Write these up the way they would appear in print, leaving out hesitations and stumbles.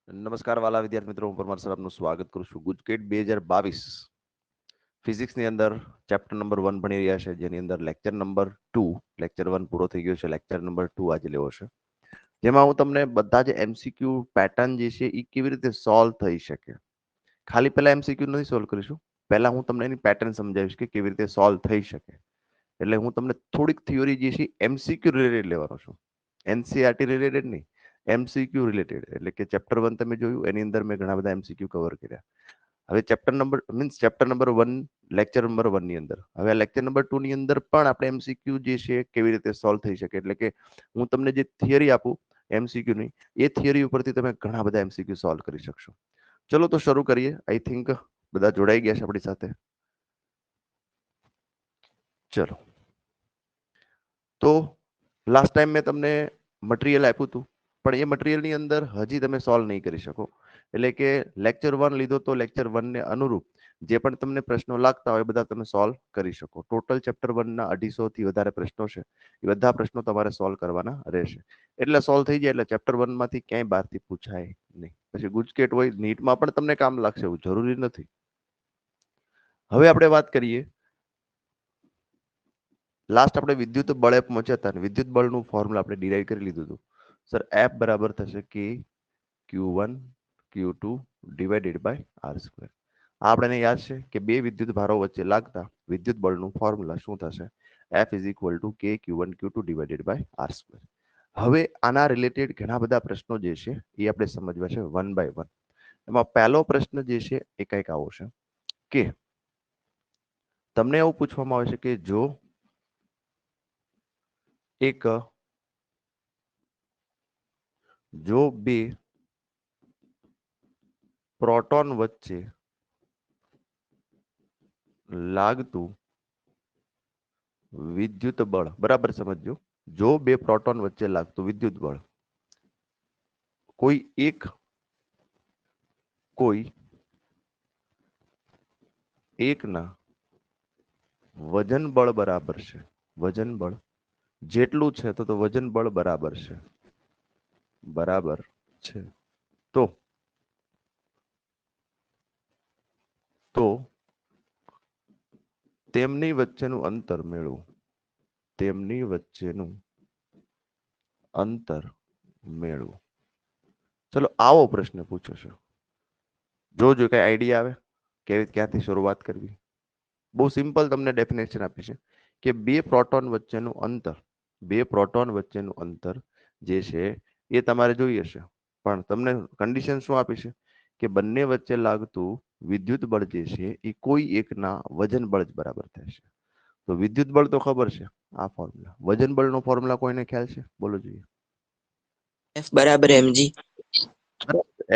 નમસ્કાર વાલા વિદ્યાર્થી મિત્રો, હું પરમાર સર આપનું સ્વાગત કરું છું. ગુજકેટ 2022 ફિઝિક્સની અંદર ચેપ્ટર નંબર 1 ભણી રહ્યા છે, જેની અંદર લેક્ચર નંબર 2, લેક્ચર 1 પૂરો થઈ ગયો છે, લેક્ચર નંબર 2 આજે લેવો છે, જેમાં હું તમને બધા જ એમસીક્યુ પેટર્ન જે છે એ કેવી રીતે સોલ્વ થઈ શકે. ખાલી પહેલા એમસીક્યુ નથી સોલ્વ કરીશું, પહેલા હું તમને એની પેટર્ન સમજાવીશ કે કેવી રીતે સોલ્વ થઈ શકે. એટલે હું તમને થોડીક થિયોરી જે છે એમસીક્યુ રિલેટેડ લેવાનો છું, એનસીઆરટી રિલેટેડ નહીં, એમસીક્યુ રિલેટેડ. એટલે કે ચેપ્ટર 1 તમે જોયું, એની અંદર મેં ઘણા બધા એમસીક્યુ કવર કર્યા. હવે ચેપ્ટર નંબર 1, લેક્ચર નંબર 1 ની અંદર, હવે આ લેક્ચર નંબર 2 ની અંદર પણ આપણે એમસીક્યુ જે છે કેવી રીતે સોલ્વ થઈ શકે. એટલે કે હું તમને જે થિયરી આપું એમસીક્યુ ની, એ થિયરી ઉપરથી તમે ઘણા બધા એમસીક્યુ સોલ્વ કરી શકશો. ચલો તો શરૂ કરીએ. આઈ થિંક બધા જોડાઈ ગયા છે આપણી સાથે. ચલો, તો લાસ્ટ ટાઈમ મેં તમને મટીરિયલ આપ્યું હતું, પણ એ મટીરિયલની અંદર હજી તમે સોલ્વ નહીં કરી શકો. એટલે કે લેક્ચર 1 લીધો તો લેક્ચર 1 ને અનુરૂપ જે પણ તમને પ્રશ્નો લાગતા હોય એ બધા તમે સોલ્વ કરી શકો. ટોટલ ચેપ્ટર 1 ના 250 થી વધારે પ્રશ્નો છે, એ બધા પ્રશ્નો તમારે સોલ્વ કરવાના રહેશે. એટલે સોલ્વ થઈ જાય એટલે ચેપ્ટર 1 માંથી ક્યાંય બહારથી પૂછાય નહીં. પછી ગુજકેટ હોય, નીટમાં પણ તમને કામ લાગશે એવું જરૂરી નથી. હવે આપણે વાત કરીએ, લાસ્ટ આપણે વિદ્યુત બળે પહોંચ્યા હતા, વિદ્યુત બળનું ફોર્મ્યુલા આપણે ડિરાઈવ કરી લીધું હતું. સર એફ બરાબર થશે કે Q1 Q2 divided by R². આપણને યાદ છે કે બે વિદ્યુત ભારો વચ્ચે લાગતા વિદ્યુત બળનું ફોર્મ્યુલા શું થશે? F ઇઝ ઇક્વલ ટુ કે Q1 Q2 divided by R². હવે આના રિલેટેડ ઘણા બધા પ્રશ્નો જે છે એ આપણે સમજવા છે વન બાય વન. એમાં પહેલો પ્રશ્ન જે છે એ કંઈક આવો છે કે તમને એવું પૂછવામાં આવે છે કે જો બે પ્રોટોન વચ્ચે લાગતું વિદ્યુત બળ, બરાબર સમજો, જો બે પ્રોટોન વચ્ચે લાગતું વિદ્યુત બળ કોઈ એકના વજન બળ બરાબર છે, વજન બળ જેટલું છે તો વજન બળ બરાબર છે, તો તેમની વચ્ચેનું અંતર મેળવો. તેમની વચ્ચેનું અંતર મેળવો. ચલો, આવો પ્રશ્ન પૂછો છે. જોજો કઈ આઈડિયા આવે ક્યાંથી શરૂઆત કરવી. બહુ સિમ્પલ તમને ડેફિનેશન આપી છે કે બે પ્રોટોન વચ્ચેનું અંતર જે છે એ તમારે જોઈએ છે, પણ તમને કન્ડિશન શું આપી છે કે બંને વચ્ચે લાગતું વિદ્યુત બળ જે છે એ કોઈ એકના વજન બળ જ બરાબર થશે. તો વિદ્યુત બળ તો ખબર છે, આ ફોર્મ્યુલા. વજન બળનો ફોર્મ્યુલા કોઈને ખ્યાલ છે? બોલો જોઈએ. F બરાબર mg.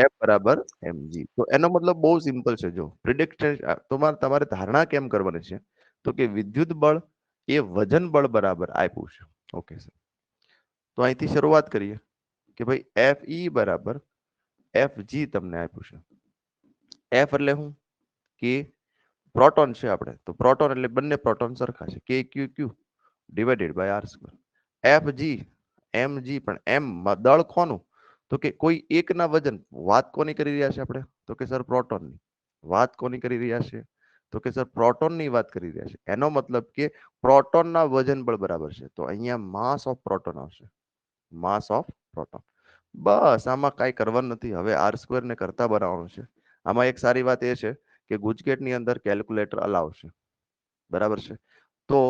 F બરાબર mg. તો એનો મતલબ બહુ સિમ્પલ છે. જો પ્રિડિક્શન તમારે ધારણા કેમ કરવાની છે તો કે વિદ્યુત બળ એ વજન બળ બરાબર આપ્યું છે. ઓકે સર, તો અહીંથી શરૂઆત કરીએ કે ભાઈ Fe બરાબર Fg તમને આપ્યું છે. F એટલે શું? કે પ્રોટોન છે આપણે, તો પ્રોટોન એટલે બંને પ્રોટોન સરખા છે, K Q Q divided by R². Fg mg, પણ એમ દળ કોનું? તો કે કોઈ એકના વજન. વાત કોની કરી રહ્યા છે આપણે? તો કે સર પ્રોટોનની. વાત કોની કરી રહ્યા છે? તો કે સર પ્રોટોનની વાત કરી રહ્યા છે. એનો મતલબ કે પ્રોટોનના વજન બળ બરાબર છે, તો અહીંયા માસ ઓફ પ્રોટોન આવશે. માસ ઓફ પ્રોટોન. બસ, આમાં કાંઈ કરવાનું નથી. હવે R² ને કરતા બનાવવાનું છે. આમાં એક સારી વાત એ છે કે ગુજકેટની અંદર કેલ્ક્યુલેટર અલાવ છે, બરાબર છે. તો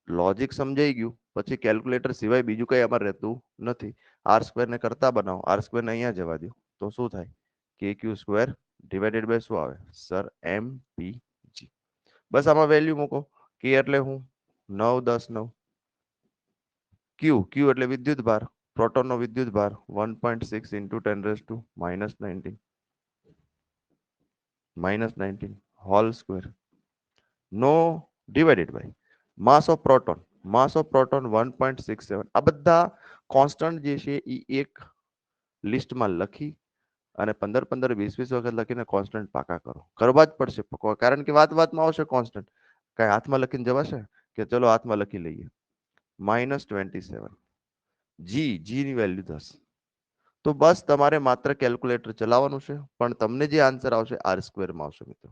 લોજિક સમજાઈ ગયું પછી કેલ્ક્યુલેટર સિવાય બીજું કંઈ અમારે રહેતું નથી. R² ને કરતા બનાવો, R² ને અહીંયા જવા દો, તો શું થાય? KQ² ડિવાઇડેડ બાય શું આવે સર? MPG. બસ આમાં વેલ્યુ મૂકો. કે એટલે હું 9 10 9. ક્યુ એટલે વિદ્યુત ભાર, પ્રોટોનનો વિદ્યુત ભાર 1.6 ઇન્ટુ 10⁻⁻⁹ હોલ સ્ક્વેર. નો divided by mass of proton. Mass of proton 1.67. આ બધા કોન્સ્ટન્ટ જે છે એ એક લિસ્ટમાં લખી અને 15 15 20 20 વખત લખીને કોન્સ્ટન્ટ પાકા કરો. કરવા જ પડશે, કારણ કે વાતમાં આવશે કોન્સ્ટન્ટ. કઈ હાથમાં લખીને જવાશે કે ચલો હાથમાં લખી લઈએ? -27. જી ની વેલ્યુ 10. તો બસ તમારે માત્ર કેલ્ક્યુલેટર ચલાવવાનું છે, પણ તમને જે આન્સર આવશે R² માં આવશે મિત્રો.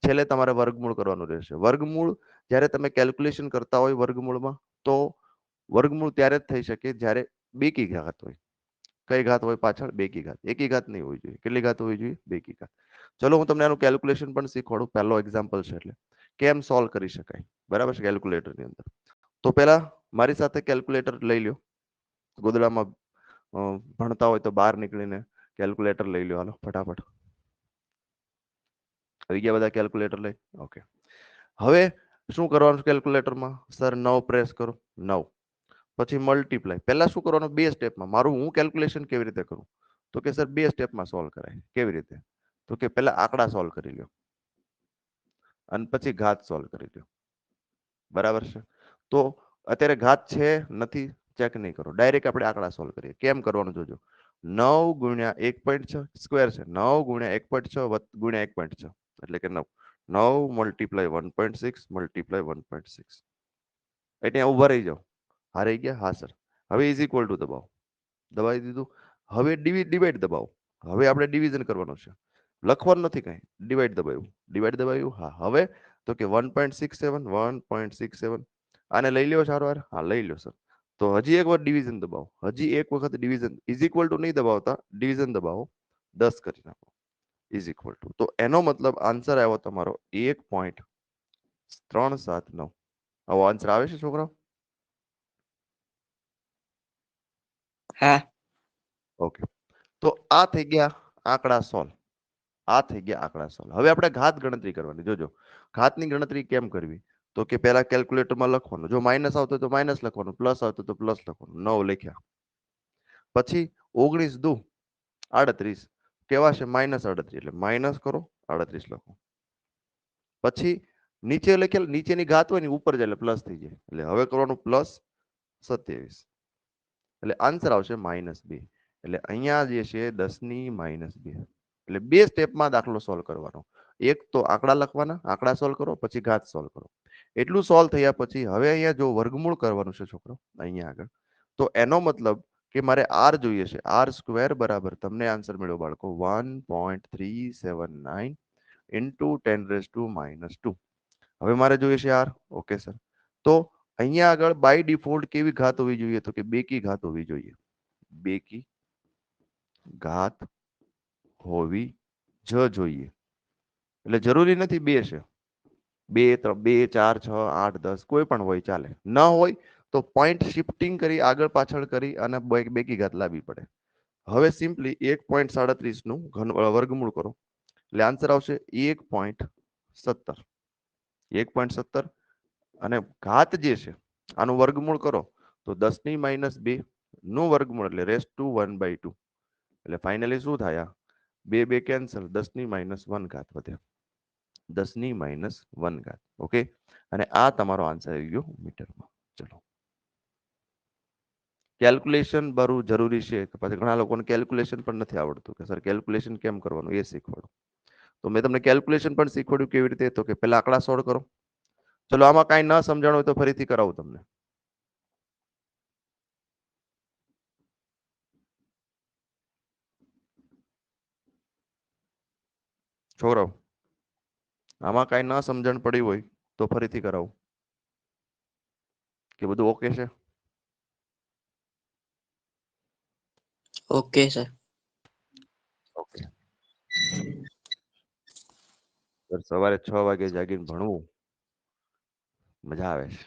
છેલ્લે તમારે વર્ગમૂળ કરવાનું રહેશે. વર્ગમૂળ જ્યારે તમે કેલ્ક્યુલેશન કરતા હોય વર્ગમૂળમાં, તો વર્ગમૂળ ત્યારે જ થઈ શકે જ્યારે બેકી ઘાત હોય. કઈ ઘાત હોય પાછળ? બેકી ઘાત. એકી ઘાત નહીં હોવી જોઈએ. કેટલી ઘાત હોવી જોઈએ? બેકી ઘાત. ચલો હું તમને આનું કેલ્ક્યુલેશન પણ શીખવાડું. પહેલો એક્ઝામ્પલ છે એટલે કેમ સોલ્વ કરી શકાય, બરાબર છે, કેલ્ક્યુલેટરની અંદર. તો પહેલા મારી સાથે કેલ્ક્યુલેટર લઈ લ્યો. ગોદડામાં ભણતા હોય તો બહાર નીકળીને કેલ્ક્યુલેટર લઈ લ્યો. હાલો ફટાફટ. આવી ગયા બધા કેલ્ક્યુલેટર લઈ? ઓકે. હવે શું કરવાનું છે કેલ્ક્યુલેટરમાં? સર 9 પ્રેસ કરો. 9 પછી મલ્ટીપ્લાય. પહેલા શું કરવાનું? બે સ્ટેપમાં. મારું હું કેલ્ક્યુલેશન કેવી રીતે કરું? તો કે સર બે સ્ટેપમાં સોલ્વ કરાય. કેવી રીતે? તો કે પહેલા આંકડા સોલ્વ કરી લ્યો અને પછી ઘાત સોલ્વ કરી લ્યો. બરાબર છે? તો અત્યારે ઘાત છે નથી ચેક નહીં કરો, ડાયરેક્ટ આપણે આંકડા સોલ્વ કરીએ. કેમ કરવાનું જોજો. 9 ગુણ્યા 1.6 સ્ક્વેર છે. 9 ગુણ્યા 1.6 ગુણ્યા 1.6 એટલે કે 9. 9 મલ્ટીપ્લાય 1.6 મલ્ટીપ્લાય 1.6. એટલે ઉભા રહી જાઓ. હા રહી ગયા? હા સર. હવે ઇઝ ઇક્વલ ટુ દબાવો. દબાવી દીધું. હવે ડિવાઈડ દબાવો. હવે આપણે ડિવિઝન કરવાનું છે. લખવાનું નથી કાંઈ. ડિવાઈડ દબાવ્યું. ડિવાઈડ દબાવ્યું. હા. હવે તો કે 1.67 1.67. આને લઈ લ્યો સારવાર? હા લઈ લ્યો સર. તો હજી એક વાર ડિવિઝન દબાવો. હજી એક વખત ડિવિઝન. ઇઝ ઇક્વલ ટુ નહીં દબાવતા, ડિવિઝન દબાવો. 10 કરી નાખો. Is equal to. તો એનો મતલબ આન્સર આવ્યો તમારો 1.379. આવો આન્સર આવે છે છોકરાઓ? હા. ઓકે. તો આ થઈ ગયા આંકડા સોલ્વ. આ થઈ ગયા આંકડા સોલ્વ. હવે આપણે ઘાત ગણતરી કરવાની. જોજો ઘાતની ગણતરી કેમ કરવી? તો કે પહેલા કેલ્ક્યુલેટરમાં લખવાનું. જો માઇનસ આવતો તો માઇનસ લખવાનું, પ્લસ આવતો તો પ્લસ લખવાનું. 9 લખ્યા. પછી 19 દુ 38 કેવા છે? -38 એટલે માઇનસ કરો 38 લખો. પછી નીચે લખેલ નીચેની ઘાત હોય ને ઉપર જાય એટલે પ્લસ થઈ જાય. એટલે હવે કરવાનું +27 એટલે આન્સર આવશે -2. એટલે અહીંયા જે છે 10⁻². એટલે બે સ્ટેપમાં દાખલો સોલ્વ કરવાનો. એક તો આંકડા લખવાના, આંકડા સોલ્વ કરો, પછી ઘાત સોલ્વ કરો. એટલું સોલ્વ થયા પછી હવે અહીંયા જો વર્ગમૂળ કરવાનું છે છોકરો અહીંયા આગળ, તો એનો મતલબ કે મારે R જોઈએ છે. R² બરાબર તમને આન્સર મળ્યો બાળકો 1.379 ઇન્ટુ 10⁻². હવે મારે જોઈએ છે R. Okay sir. તો અહીંયા આગળ બાય ડિફોલ્ટ કેવી ઘાત હોવી જોઈએ? તો કે બેકી ઘાત હોવી જોઈએ. બેકી ઘાત હોવી જોઈએ. એટલે જરૂરી નથી બે છે. 2 3 2 4 6 8 10 કોઈ પણ હોય ચાલે. ન હોય તો પોઈન્ટ શિફ્ટિંગ કરી આગળ પાછળ કરી અને બેકી ઘાત લાવવી પડે. હવે સિમ્પલી 1.37 નું વર્ગમૂળ કરો એટલે આન્સર આવશે 1.17. 1.17 અને ઘાત જે છે આનું વર્ગમૂળ કરો તો 10⁻² નું વર્ગમૂળ એટલે રેસ ટુ 1/2. એટલે ફાઇનલી શું થાય? 2 2 કેન્સલ, 10⁻1 ઘાત વધે. 10⁻1 ઘાત. ઓકે. અને આ તમારો આન્સર આવી ગયો મીટરમાં. ચલો. કેલ્ક્યુલેશન બરું જરૂરી છે. પછી ઘણા લોકોને કેલ્ક્યુલેશન પણ નથી આવડતું કે સર કેલ્ક્યુલેશન કેમ કરવાનું એ શીખવાડો. તો મેં તમને કેલ્ક્યુલેશન પણ શીખવાડ્યું કેવી રીતે. તો કે પહેલા આંકડા સોલ્વ કરો. ચલો આમાં કાંઈ ન સમજાણું હોય તો ફરીથી કરાવું તમને. છોકરાઓ આમાં કાંઈ ન સમજણ પડી હોય તો ફરીથી કરાવું કે બધું ઓકે છે? Okay sir. ઓકે. સવારે 6 વાગે જાગીને ભણવું મજા આવે છે.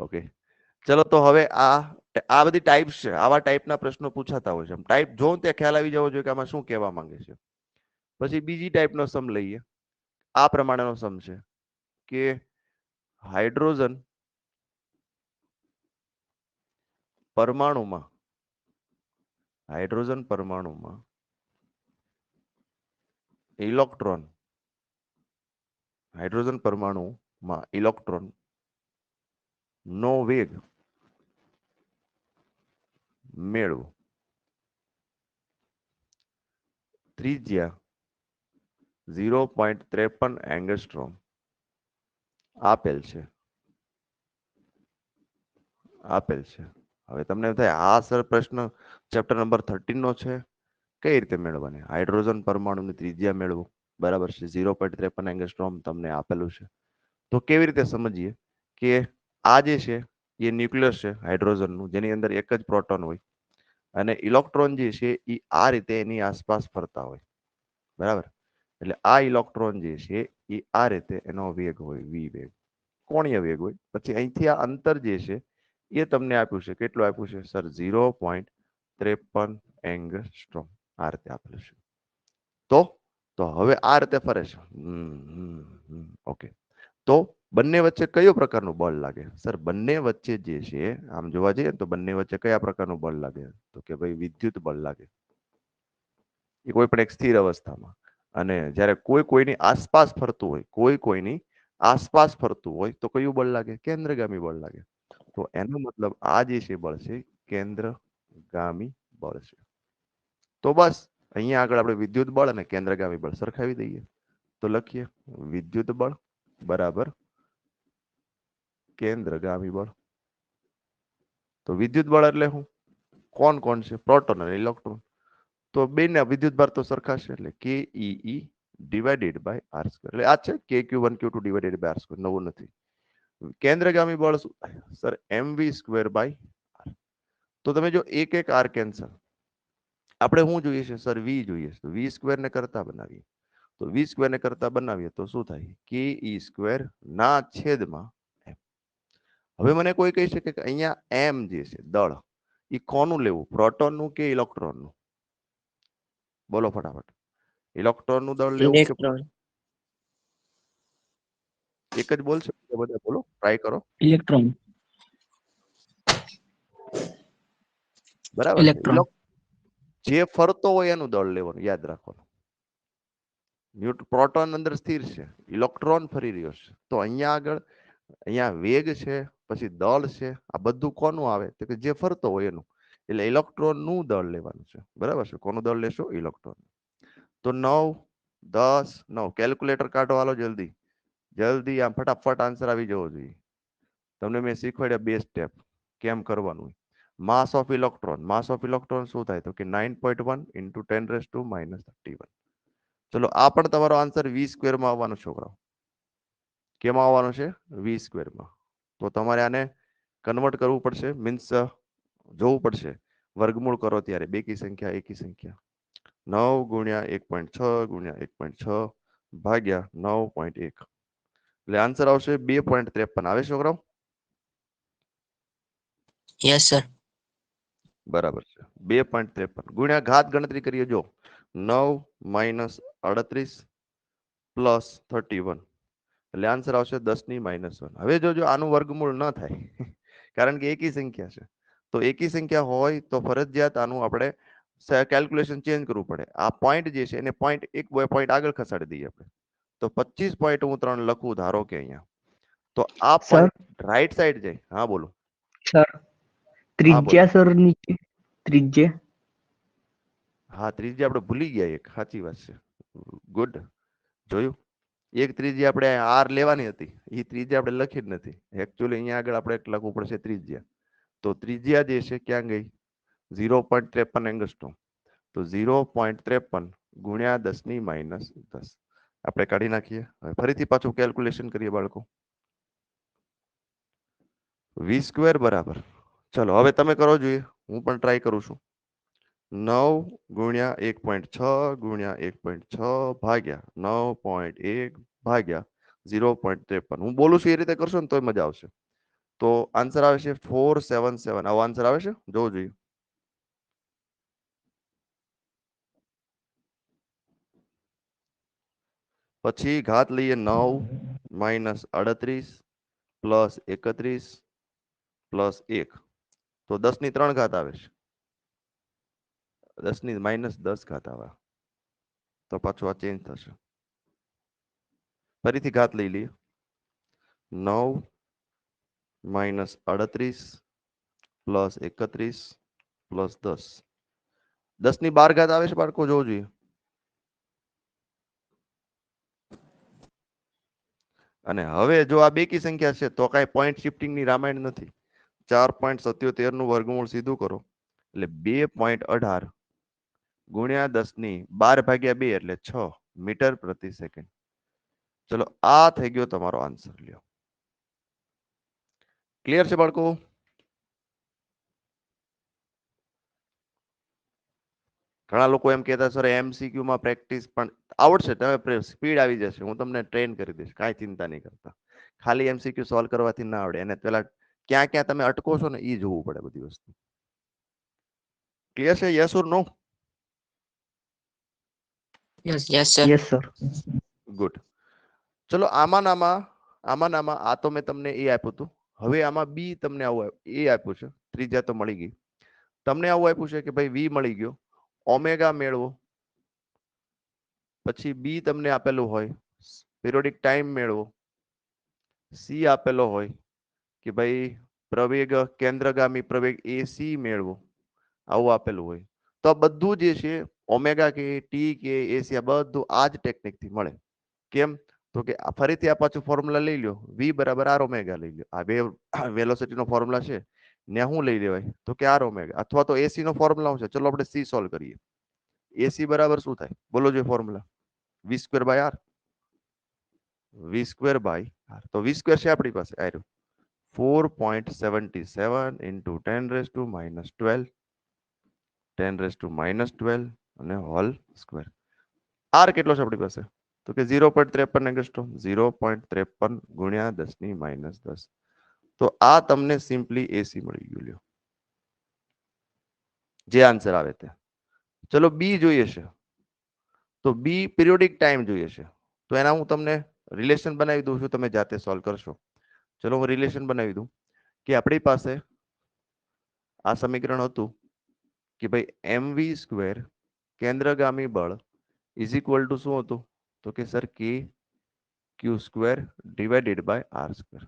ઓકે. ચલો તો હવે આ બધી ટાઈપ્સ છે. આવા ટાઈપના પ્રશ્નો પૂછાતા હોય છે. ટાઈપ જો ત્યાં ખ્યાલ આવી જવો જોઈએ કે આમાં શું કહેવા માંગે છે. પછી બીજી ટાઈપનો સમ લઈએ. આ પ્રમાણેનો સમ છે કે હાઇડ્રોજન પરમાણુમાં ઇલેક્ટ્રોન હાઇડ્રોજન પરમાણુમાં ઇલેક્ટ્રોન નો વેગ મેળવો. ત્રિજ્યા 0.53 એંગસ્ટ્રોમ આપેલ છે. હવે તમને એમ થાય આ સર પ્રશ્ન ચેપ્ટર નંબર 13 નો છે, કઈ રીતે મેળવવાની? હાઇડ્રોજન પરમાણુની ત્રિજ્યા મેળવો, બરાબર છે, 0.53 એંગસ્ટ્રોમ તમને આપેલું છે. તો કેવી રીતે સમજીએ કે આ જે છે એ ન્યુક્લિયસ છે હાઇડ્રોજનનું, જેની અંદર એક જ પ્રોટોન હોય અને ઇલેક્ટ્રોન જે છે એ આ રીતે એની આસપાસ ફરતા હોય, બરાબર. એટલે આ ઇલેક્ટ્રોન જે છે એ આ રીતે એનો વેગ હોય, વી વેગ, કોણીય વેગ હોય. પછી અહીંથી આ અંતર જે છે એ તમને આપ્યું છે, કેટલું આપ્યું છે સર? 0.53 એંગસ્ટ્રોમ, આ રીતે આપેલું છે. તો હવે આ રીતે ફરે છે. ઓકે. તો બંને વચ્ચે કયો પ્રકારનું બળ લાગે સર? બંને વચ્ચે જે છે, આમ જોવા જઈએ તો બંને વચ્ચે કયા પ્રકારનું બળ લાગે? તો કે ભાઈ વિદ્યુત બળ લાગે, એ કોઈ પણ એક સ્થિર અવસ્થામાં. અને જ્યારે કોઈ કોઈની આસપાસ ફરતું હોય, કોઈ કોઈની આસપાસ ફરતું હોય તો કયું બળ લાગે? કેન્દ્રગામી બળ લાગે. તો એનો મતલબ આ જે છે બળ છે કેન્દ્રગામી બળ છે. તો બસ અહીંયા આગળ આપણે વિદ્યુત બળ અને કેન્દ્રગામી બળ સરખાવી દઈએ. તો લખીએ વિદ્યુત બળ બરાબર કેન્દ્રગામી બળ. તો વિદ્યુત બળ એટલે શું? કોણ કોણ છે? પ્રોટોન અને ઇલેક્ટ્રોન. તો બેના વિદ્યુત ભાર તો સરખાશે, એટલે કે ઈ ડિવાઇડેડ બાય આર સ્ક્વેર. એટલે આ છે કે Q1 Q2 divided by R square, નવું નથી. કેન્દ્રગામી બળ શું થાય sir? mv square by R. તો તમે જો એક એક આર કેન્સલ, આપણે શું જોઈએ છે સર? વી જોઈએ છે. તો વી સ્ક્વેર ને કરતા બનાવીએ, તો વી સ્ક્વેર ને કરતા બનાવીએ તો શું થાય? કે ઈ સ્ક્વેર ના છેદમાં m. હવે મને કોઈ કહી શકે કે અહીંયા એમ જે છે દળ, એ કોનું લેવું? પ્રોટોનનું કે ઇલેક્ટ્રોનનું? બોલો ફટાફટ. ઇલેક્ટ્રોનનું દળ લેવું કે ઇલેક્ટ્રોન. એક જ બોલશો? બધા બોલો, ટ્રાય કરો. ઇલેક્ટ્રોન. બરાબર છે. ઇલેક્ટ્રોન. જે ફરતો હોય એનું દળ લેવાનું, યાદ રાખવાનું. પ્રોટોન અંદર સ્થિર છે, ઇલેક્ટ્રોન ફરી રહ્યો છે. તો અહીંયા આગળ અહીંયા વેગ છે, પછી દળ છે, આ બધું કોનું આવે? તો કે જે ફરતો હોય એનું. એટલે ઇલેક્ટ્રોન નું દળ લેવાનું છે, બરાબર છે. કોનું દળ લેશો? ઇલેક્ટ્રોન. તો 9 10 9, કેલ્ક્યુલેટર કાઢો, હાલો જલ્દી જલ્દી, આમ ફટાફટ આન્સર આવી જવો જોઈએ. તમને મેં શીખવાડ્યા 2 સ્ટેપ કેમ કરવાનું. માસ of electron, mass of electron શું થાય? તો કે 9.1 × 10⁻⁻31. ચલો આ પણ તમારો આન્સર વી સ્ક્વેરમાં આવવાનો છોકરાઓ. કેમાં આવવાનો છે? વી સ્ક્વેરમાં. તો તમારે આને કન્વર્ટ કરવું પડશે, મીન્સ જોવું પડશે, વર્ગમૂળ કરો ત્યારે બેકી સંખ્યા એકી સંખ્યા. 9 × 1.6 × 1.6 ભાગ્યા 9.1, એટલે આન્સર આવશે 2.53. આવે છોકરાઓ? Yes sir. બરાબર છે. 2.53 ગુણ્યા ઘાત ગણતરી કરીએ. જો 9 - 38 + 31, એટલે આન્સર આવશે 10⁻1. હવે જો આનું વર્ગમૂળ ન થાય કારણ કે એકી સંખ્યા છે, તો એકી સંખ્યા હોય તો ફરજિયાત આનું આપણે કેલ્ક્યુલેશન ચેન્જ કરવું પડે. આ પોઈન્ટ જે છે એને પોઈન્ટ એક પોઈન્ટ આગળ ખસાડી દઈએ આપણે. તો 25.3 લખું, ધારો કે અહીંયા. તો આ સર પોઈન્ટ રાઈટ સાઈડ જાય. હા બોલો. સર હા બોલો. ત્રિજ્યા સર નીચે ત્રિજ્યા. હા ત્રિજ્યા આપણે ભૂલી ગયા, એક સાચી વાત છે. ગુડ, જોયું. એક ત્રિજ્યા આપણે આર લેવાની હતી, એ ત્રિજ્યા આપણે લખી જ નથી. એકચ્યુઅલી અહીંયા આગળ આપણે લખવું પડશે ત્રિજ્યા. તો ત્રિજ્યા જે છે ક્યાં ગઈ? 0.53 એંગસ્ટ્રોમ. તો 0.53 ગુણ્યા 10⁻10 આપણે કાઢી નાખીએ. હવે ફરીથી પાછું કેલ્ક્યુલેશન કરીએ બાળકો. વી સ્ક્વેર બરાબર, ચલો હવે તમે કરો જોઈએ, હું પણ ટ્રાય કરું છું. 9 × 1.6 × 1.6 ભાગ્યા 9.1 ભાગ્યા 0.53. હું બોલું છું એ રીતે કરશો ને તોય મજા આવશે. તો આન્સર આવે છે 477. આવો આન્સર આવે છે, જોવું જોઈએ. પછી ઘાત લઈએ 9 - 38 + 31 + 1, તો 10⁻³ આવે છે. 10⁻10 ઘાત આવે, તો પાછું આ ચેન્જ થશે. ફરીથી ઘાત લઈ લઈએ. 9 - 38 + 31 + 10, 10⁻12 આવે છે બાળકો, જોવું જોઈએ. અને હવે જો આ બેકી સંખ્યા છે તો કાંઈ પોઈન્ટ શિફ્ટિંગની રામાયણ નથી. 4.77 નું વર્ગમૂળ સીધું કરો એટલે 2.18 ગુણ્યા 10^12 એટલે 6 મીટર પ્રતિ સેકન્ડ. ચલો આ થઈ ગયો તમારો આન્સર. લ્યો, ક્લિયર છે બાળકો? ઘણા લોકો એમ કહેતા સર MCQ માં પ્રેક્ટિસ પણ આવડશે, તમે સ્પીડ આવી જશે, હું તમને ટ્રેન કરી દઈશ, કાંઈ ચિંતા નહીં કરતા. ખાલી MCQ સોલ્વ કરવાથી ના આવડે, એને પેલા ક્યાં ક્યાં તમે અટકો છો ને એ જોવું પડે બધી વસ્તુ. ક્લિયર છે? Yes or no? Yes, yes, sir. Yes, sir. Good. ચલો આમાં આ તો મેં તમને એ આપ્યું હતું. હવે આમાં બી તમને આવું એ આપ્યું છે, ત્રિજ્યા તો મળી ગઈ. તમને આવું આપ્યું છે કે ભાઈ વી મળી ગયો, ઓમેગા મેળવો, પછી બી તમને આપેલું હોય પિરિયોડિક ટાઈમ મેળવો, સી આપેલો હોય કે ભાઈ પ્રવેગ કેન્દ્રગામી પ્રવેગ AC મેળવો, આવું આપેલું હોય. તો આ બધું જે છે ઓમેગા કે ટી કે એસી, આ બધું આ જ ટેકનિક થી મળે. કેમ? તો કે ફરીથી આ પાછું ફોર્મ્યુલા લઈ લો, v બરાબર આર ઓમેગા લઈ લો. આ બે વેલોસિટી નો ફોર્મ્યુલા છે ને, શું લઈ લેવાય તો કે આર ઓમેગા, અથવા તો એસી નો ફોર્મ્યુલા છે. ચલો આપણે સી સોલ્વ કરીએ. એસી બરાબર શું થાય બોલો જોઈએ formula? V square by R. V square by R, તો વી સ્ક્વેર છે આપણી પાસે આર્યું 4.77 into 10⁻12 10⁻12 અને હોલ સ્ક્વેર. આર કેટલો છે આપણી પાસે તો કે 0.53 એંગસ્ટ્રોમ, 0.53 ગુણ્યા 10⁻10. તો આ તમને સિમ્પલી એસી મળી ગયું. લ્યો, જે આન્સર આવે તે. ચલો બી જોઈએ છે, તો બી પિરિયોડિક ટાઈમ જોઈએ છે. તો એના હું તમને રિલેશન બનાવી દઉં છું, તમે જાતે સોલ્વ કરશો. ચલો હું રિલેશન બનાવી દઉં કે આપણી પાસે આ સમીકરણ હતું કે ભાઈ mv સ્ક્વેર કેન્દ્રગામી બળ ઇઝ ઇક્વલ ટુ શું હતું તો કે sir K Q square divided by R square.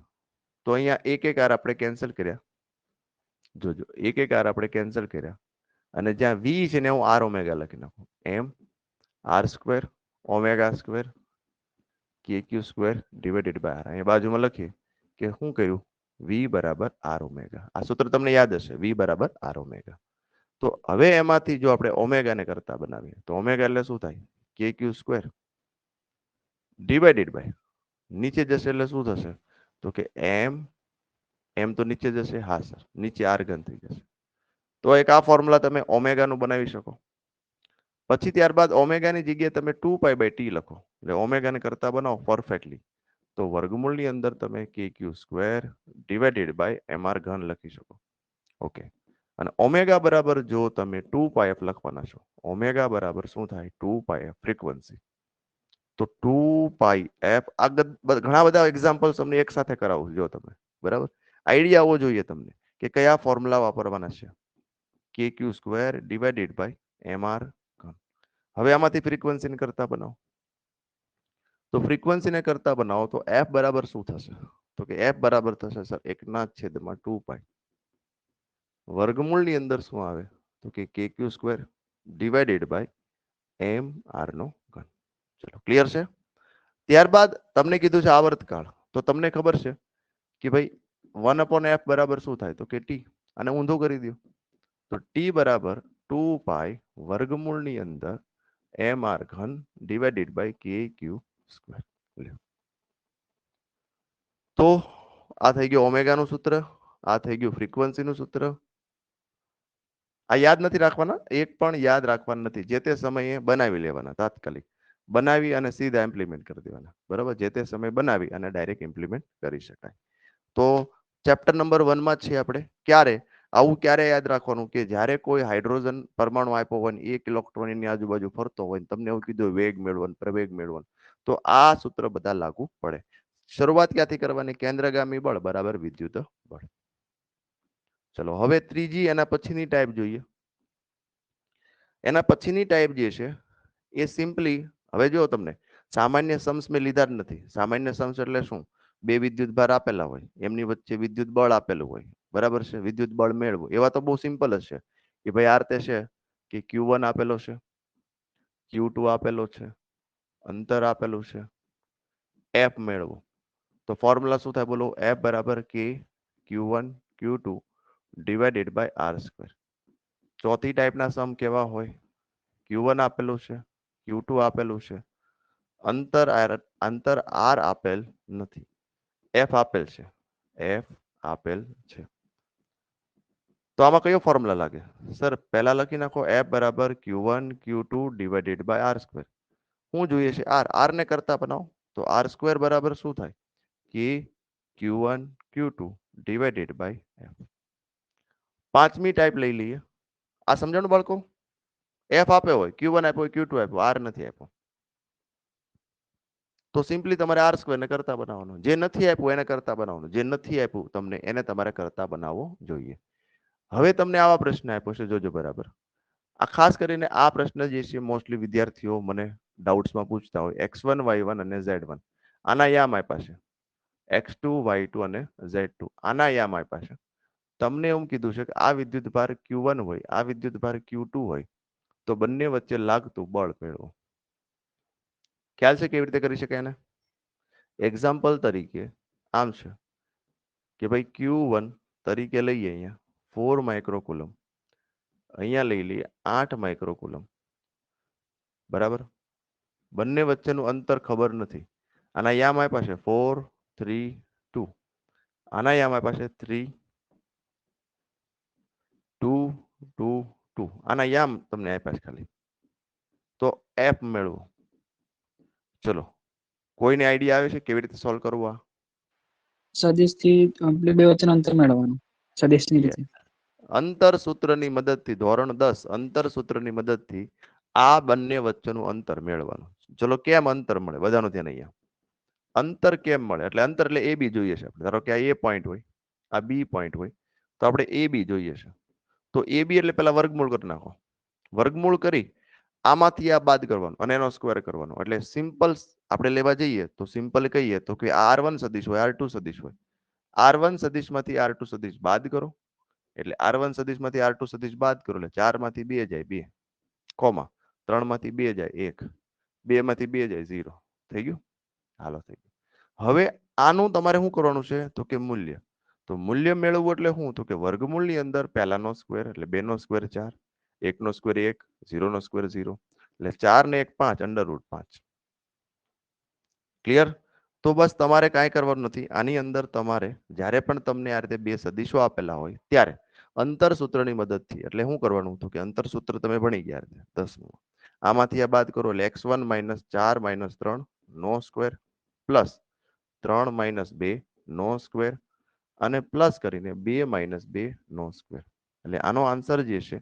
તો અહીંયા એક આર આપણે કેન્સલ કર્યા, જોજો એક આર આપણે કેન્સલ કર્યા, અને જ્યાં વી છે ને હું આર ઓમેગા લખી નાખું, M R square omega square કે Q square divided by R. અહીંયા બાજુમાં લખીએ કે શું કર્યું, વી બરાબર આર ઓમેગા. આ સૂત્ર તમને યાદ હશે, વી બરાબર આર ઓમેગા. તો હવે એમાંથી જો આપણે ઓમેગાને કરતા બનાવીએ તો ઓમેગા એટલે શું થાય, કે ક્યુ સ્ક્વેર ડિવાઇડેડ બાય, નીચે જશે એટલે શું થશે તો કે એમ તો નીચે જશે, હા સર નીચે આર ઘન થઈ જશે. તો એક આ ફોર્મ્યુલા તમે ઓમેગાનું બનાવી શકો. પછી ત્યારબાદ ઓમેગાની જગ્યાએ તમે 2π/t લખો, એટલે ઓમેગાને કરતા બનાવો પરફેક્ટલી. તો વર્ગમૂળની અંદર તમે કે Q square divided by MR ઘન લખી શકો. ઓકે, અને ઓમેગા બરાબર જો તમે 2πf લખવાના છો, ઓમેગા બરાબર શું થાય 2πf ફ્રીક્વન્સી. તો 2πf ઘણા બધા એક્ઝામ્પલ્સ તમને એક સાથે કરાવું જો તમે, બરાબર આઈડિયા આવવો જોઈએ તમને કે કયા ફોર્મ્યુલા વાપરવાના છે. K Q square divided by MR ઘન. હવે આમાંથી ફ્રીક્વન્સીને કરતા બનાવો, તો ફ્રીક્વન્સીને કરતા બનાવો તો એફ બરાબર શું થશે તો કે એફ બરાબર થશે સર 1/2π. વર્ગમૂળની અંદર શું આવે તો K Q square divided by M R નો ઘન. ચલો ક્લિયર છે? ત્યારબાદ તમને કીધું છે આવર્તકાળ, તો તમને ખબર છે કે ભાઈ 1/f બરાબર શું થાય તો કે ટી, અને ઊંધું કરી દો તો ટી બરાબર 2π વર્ગમૂળની અંદર એમ આર ઘન ડિવાઇડેડ બાય કે ક્યુ સ્ક્વેર. તો આ થઈ ગયું ઓમેગાનું સૂત્ર, આ થઈ ગયું ફ્રીક્વન્સીનું સૂત્ર. આ યાદ નથી રાખવાના, એક પણ યાદ રાખવાના નથી, જે તે સમયે બનાવી લેવાના, તાત્કાલિક બનાવી અને સીધા ઇમ્પ્લિમેન્ટ કરી દેવાના. બરાબર, જે તે સમય બનાવી અને ડાયરેક્ટ ઇમ્પ્લિમેન્ટ કરી શકાય. તો ચેપ્ટર નંબર 1 માં છે આપણે. ક્યારે આવું ક્યારે યાદ રાખવાનું કે જ્યારે કોઈ હાઇડ્રોજન પરમાણુ આપ્યો હોય ને 1 ઇલેક્ટ્રોનની આજુબાજુ ફરતો હોય, તમને એવું કીધું વેગ મેળવવાનો પ્રવેગ મેળવવાનો, તો આ સૂત્ર બધા લાગુ પડે. શરૂઆત ક્યાંથી કરવાની, કેન્દ્રગામી બળ બરાબર વિદ્યુત બળ. ચલો હવે ત્રીજી એના પછીની ટાઈપ જોઈએ. એના પછીની ટાઈપ જે છે એ સિમ્પલી, હવે જો તમને સામાન્ય સમ્સ મેં લીધા જ નથી. સામાન્ય સમ્સ એટલે શું, બે વિદ્યુત ભાર આપેલા હોય, એમની વચ્ચે વિદ્યુત બળ આપેલું હોય, બરાબર છે, વિદ્યુત બળ મેળવો. એવા તો બહુ સિમ્પલ જ છે કે ભાઈ આર તે છે કે Q1 આપેલો છે, Q2 આપેલો છે, અંતર આપેલું છે, F મેળવો. તો ફોર્મ્યુલા શું થાય બોલો, F બરાબર કે Q1 Q2 divided by R square. ચોથી ટાઈપના સમ કેવા હોય? Q1 આપેલું છે, Q2 આપેલું છે, અંતર આર આપેલ નથી, એફ આપેલ છે, એફ આપેલ છે. તો આમાં કયો ફોર્મ્યુલા લાગે? સર પહેલા લખી નાખો એફ બરાબર Q1 Q2 divided by R square. શું જોઈએ છે? આર ને કરતા બનાવો તો આર સ્ક્વેર બરાબર શું થાય? કે Q1 Q2 divided by F. પાંચમી ટાઈપ લઈ લઈએ. આ સમજાણું બાળકો? એફ આપ્યો હોય, Q1 આપ્યો હોય, Q2 આપ્યો, આર નથી આપ્યો, તો સિમ્પલી તમારે આર સ્ક્વેર ને કરતા બનાવવાનો. જે નથી આપ્યું એને કરતા બનાવવાનું, જે નથી આપ્યું તમને એને તમારે કરતા બનાવવો જોઈએ. હવે તમને આવા પ્રશ્ન આપ્યો છે, જોજો બરાબર. આ ખાસ કરીને આ પ્રશ્ન જે છે મોસ્ટલી વિદ્યાર્થીઓ મને ડાઉટ્સમાં પૂછતા હોય, x1 y1 અને z1 આના યામ આપ્યા છે, x2 y2 અને z2 આના યામ આપ્યા છે. તમને એવું કીધું છે કે આ વિદ્યુત ભાર Q1 હોય, આ વિદ્યુત ભાર Q2 હોય, તો બંને વચ્ચે લાગતું બળ મેળવો. ખ્યાલ છે કેવી રીતે કરી શકાય એને? એક્ઝામ્પલ તરીકે આમ છે કે ભાઈ Q1 તરીકે લઈએ અહીંયા 4 માઇક્રોકુલમ, અહીંયા લઈ લઈએ 8 માઇક્રોકુલમ, બરાબર. બંને વચ્ચેનું અંતર ખબર નથી. આના યામ આપ્યા છે 4 3 2, આના યામ આપ્યા છે 3 2 2 2, આના યામ તમને આપ્યા છે ખાલી. તો એફ મેળવો. ચલો, કોઈને આઈડિયા આવે છે કેવી રીતે સોલ્વ કરવું? આ સદિશથી આપણે બે વચ્ચેનું અંતર મેળવવાનું સદિશની રીતે. અંતર સૂત્રની મદદથી, ધોરણ 10 અંતર સૂત્રની મદદથી આ બંને વચ્ચેનું અંતર મેળવવાનું. ચલો, કેમ અંતર મળે? બધાનું ધ્યાન અહીંયા. અંતર કેમ મળે? એટલે અંતર એટલે એ બી જોઈએ છે આપણે. ધારો કે આ એ પોઈન્ટ હોય, આ બી પોઈન્ટ હોય, તો આપણે એ બી જોઈએ છે. તો એ બી એટલે પેલા વર્ગમૂળ કરી નાખો. વર્ગમૂળ કરી આમાંથી આ બાદ કરવાનું અને એનો સ્ક્વેર કરવાનો. એટલે સિમ્પલ આપણે લેવા જઈએ તો સિમ્પલ કહીએ તો કે R1 સદિશ હોય, R2 સદિશ હોય, R1 સદિશમાંથી R2 સદિશ બાદ કરો, એટલે R1 સદિશમાંથી R2 સદિશ બાદ કરો એટલે 4 માંથી 2 જાય 2, કોમા 3 માંથી 2 જાય 1, 2 માંથી 2 જાય 0. થઈ ગયું? હાલો, થઈ ગયું. હવે આનું તમારે શું કરવાનું છે? તો કે મૂલ્ય. તો મૂલ્ય મેળવવું એટલે શું? તો કે વર્ગમૂળની અંદર પહેલાનો સ્ક્વેર એટલે 2 નો સ્ક્વેર 4, 1 નો સ્ક્વેર 1, 0 નો સ્ક્વેર 0, એટલે 4 ને 1 5, √5. ક્લિયર? તો બસ તમારે કાંઈ કરવાનું નથી. આની અંદર તમારે જ્યારે પણ તમને આ રીતે બે સદિશો આપેલા હોય ત્યારે અંતર સૂત્રની મદદથી, એટલે શું કરવાનું? તો કે અંતર સૂત્ર તમે ભણી ગયા 10મું. આમાંથી આ બાદ કરો એટલે x1 - 4 - 3 નો સ્ક્વેર પ્લસ 3 - 2 નો સ્ક્વેર અને પ્લસ કરીને 2 - 2 નો સ્ક્વેર. એટલે આનો આન્સર જે છે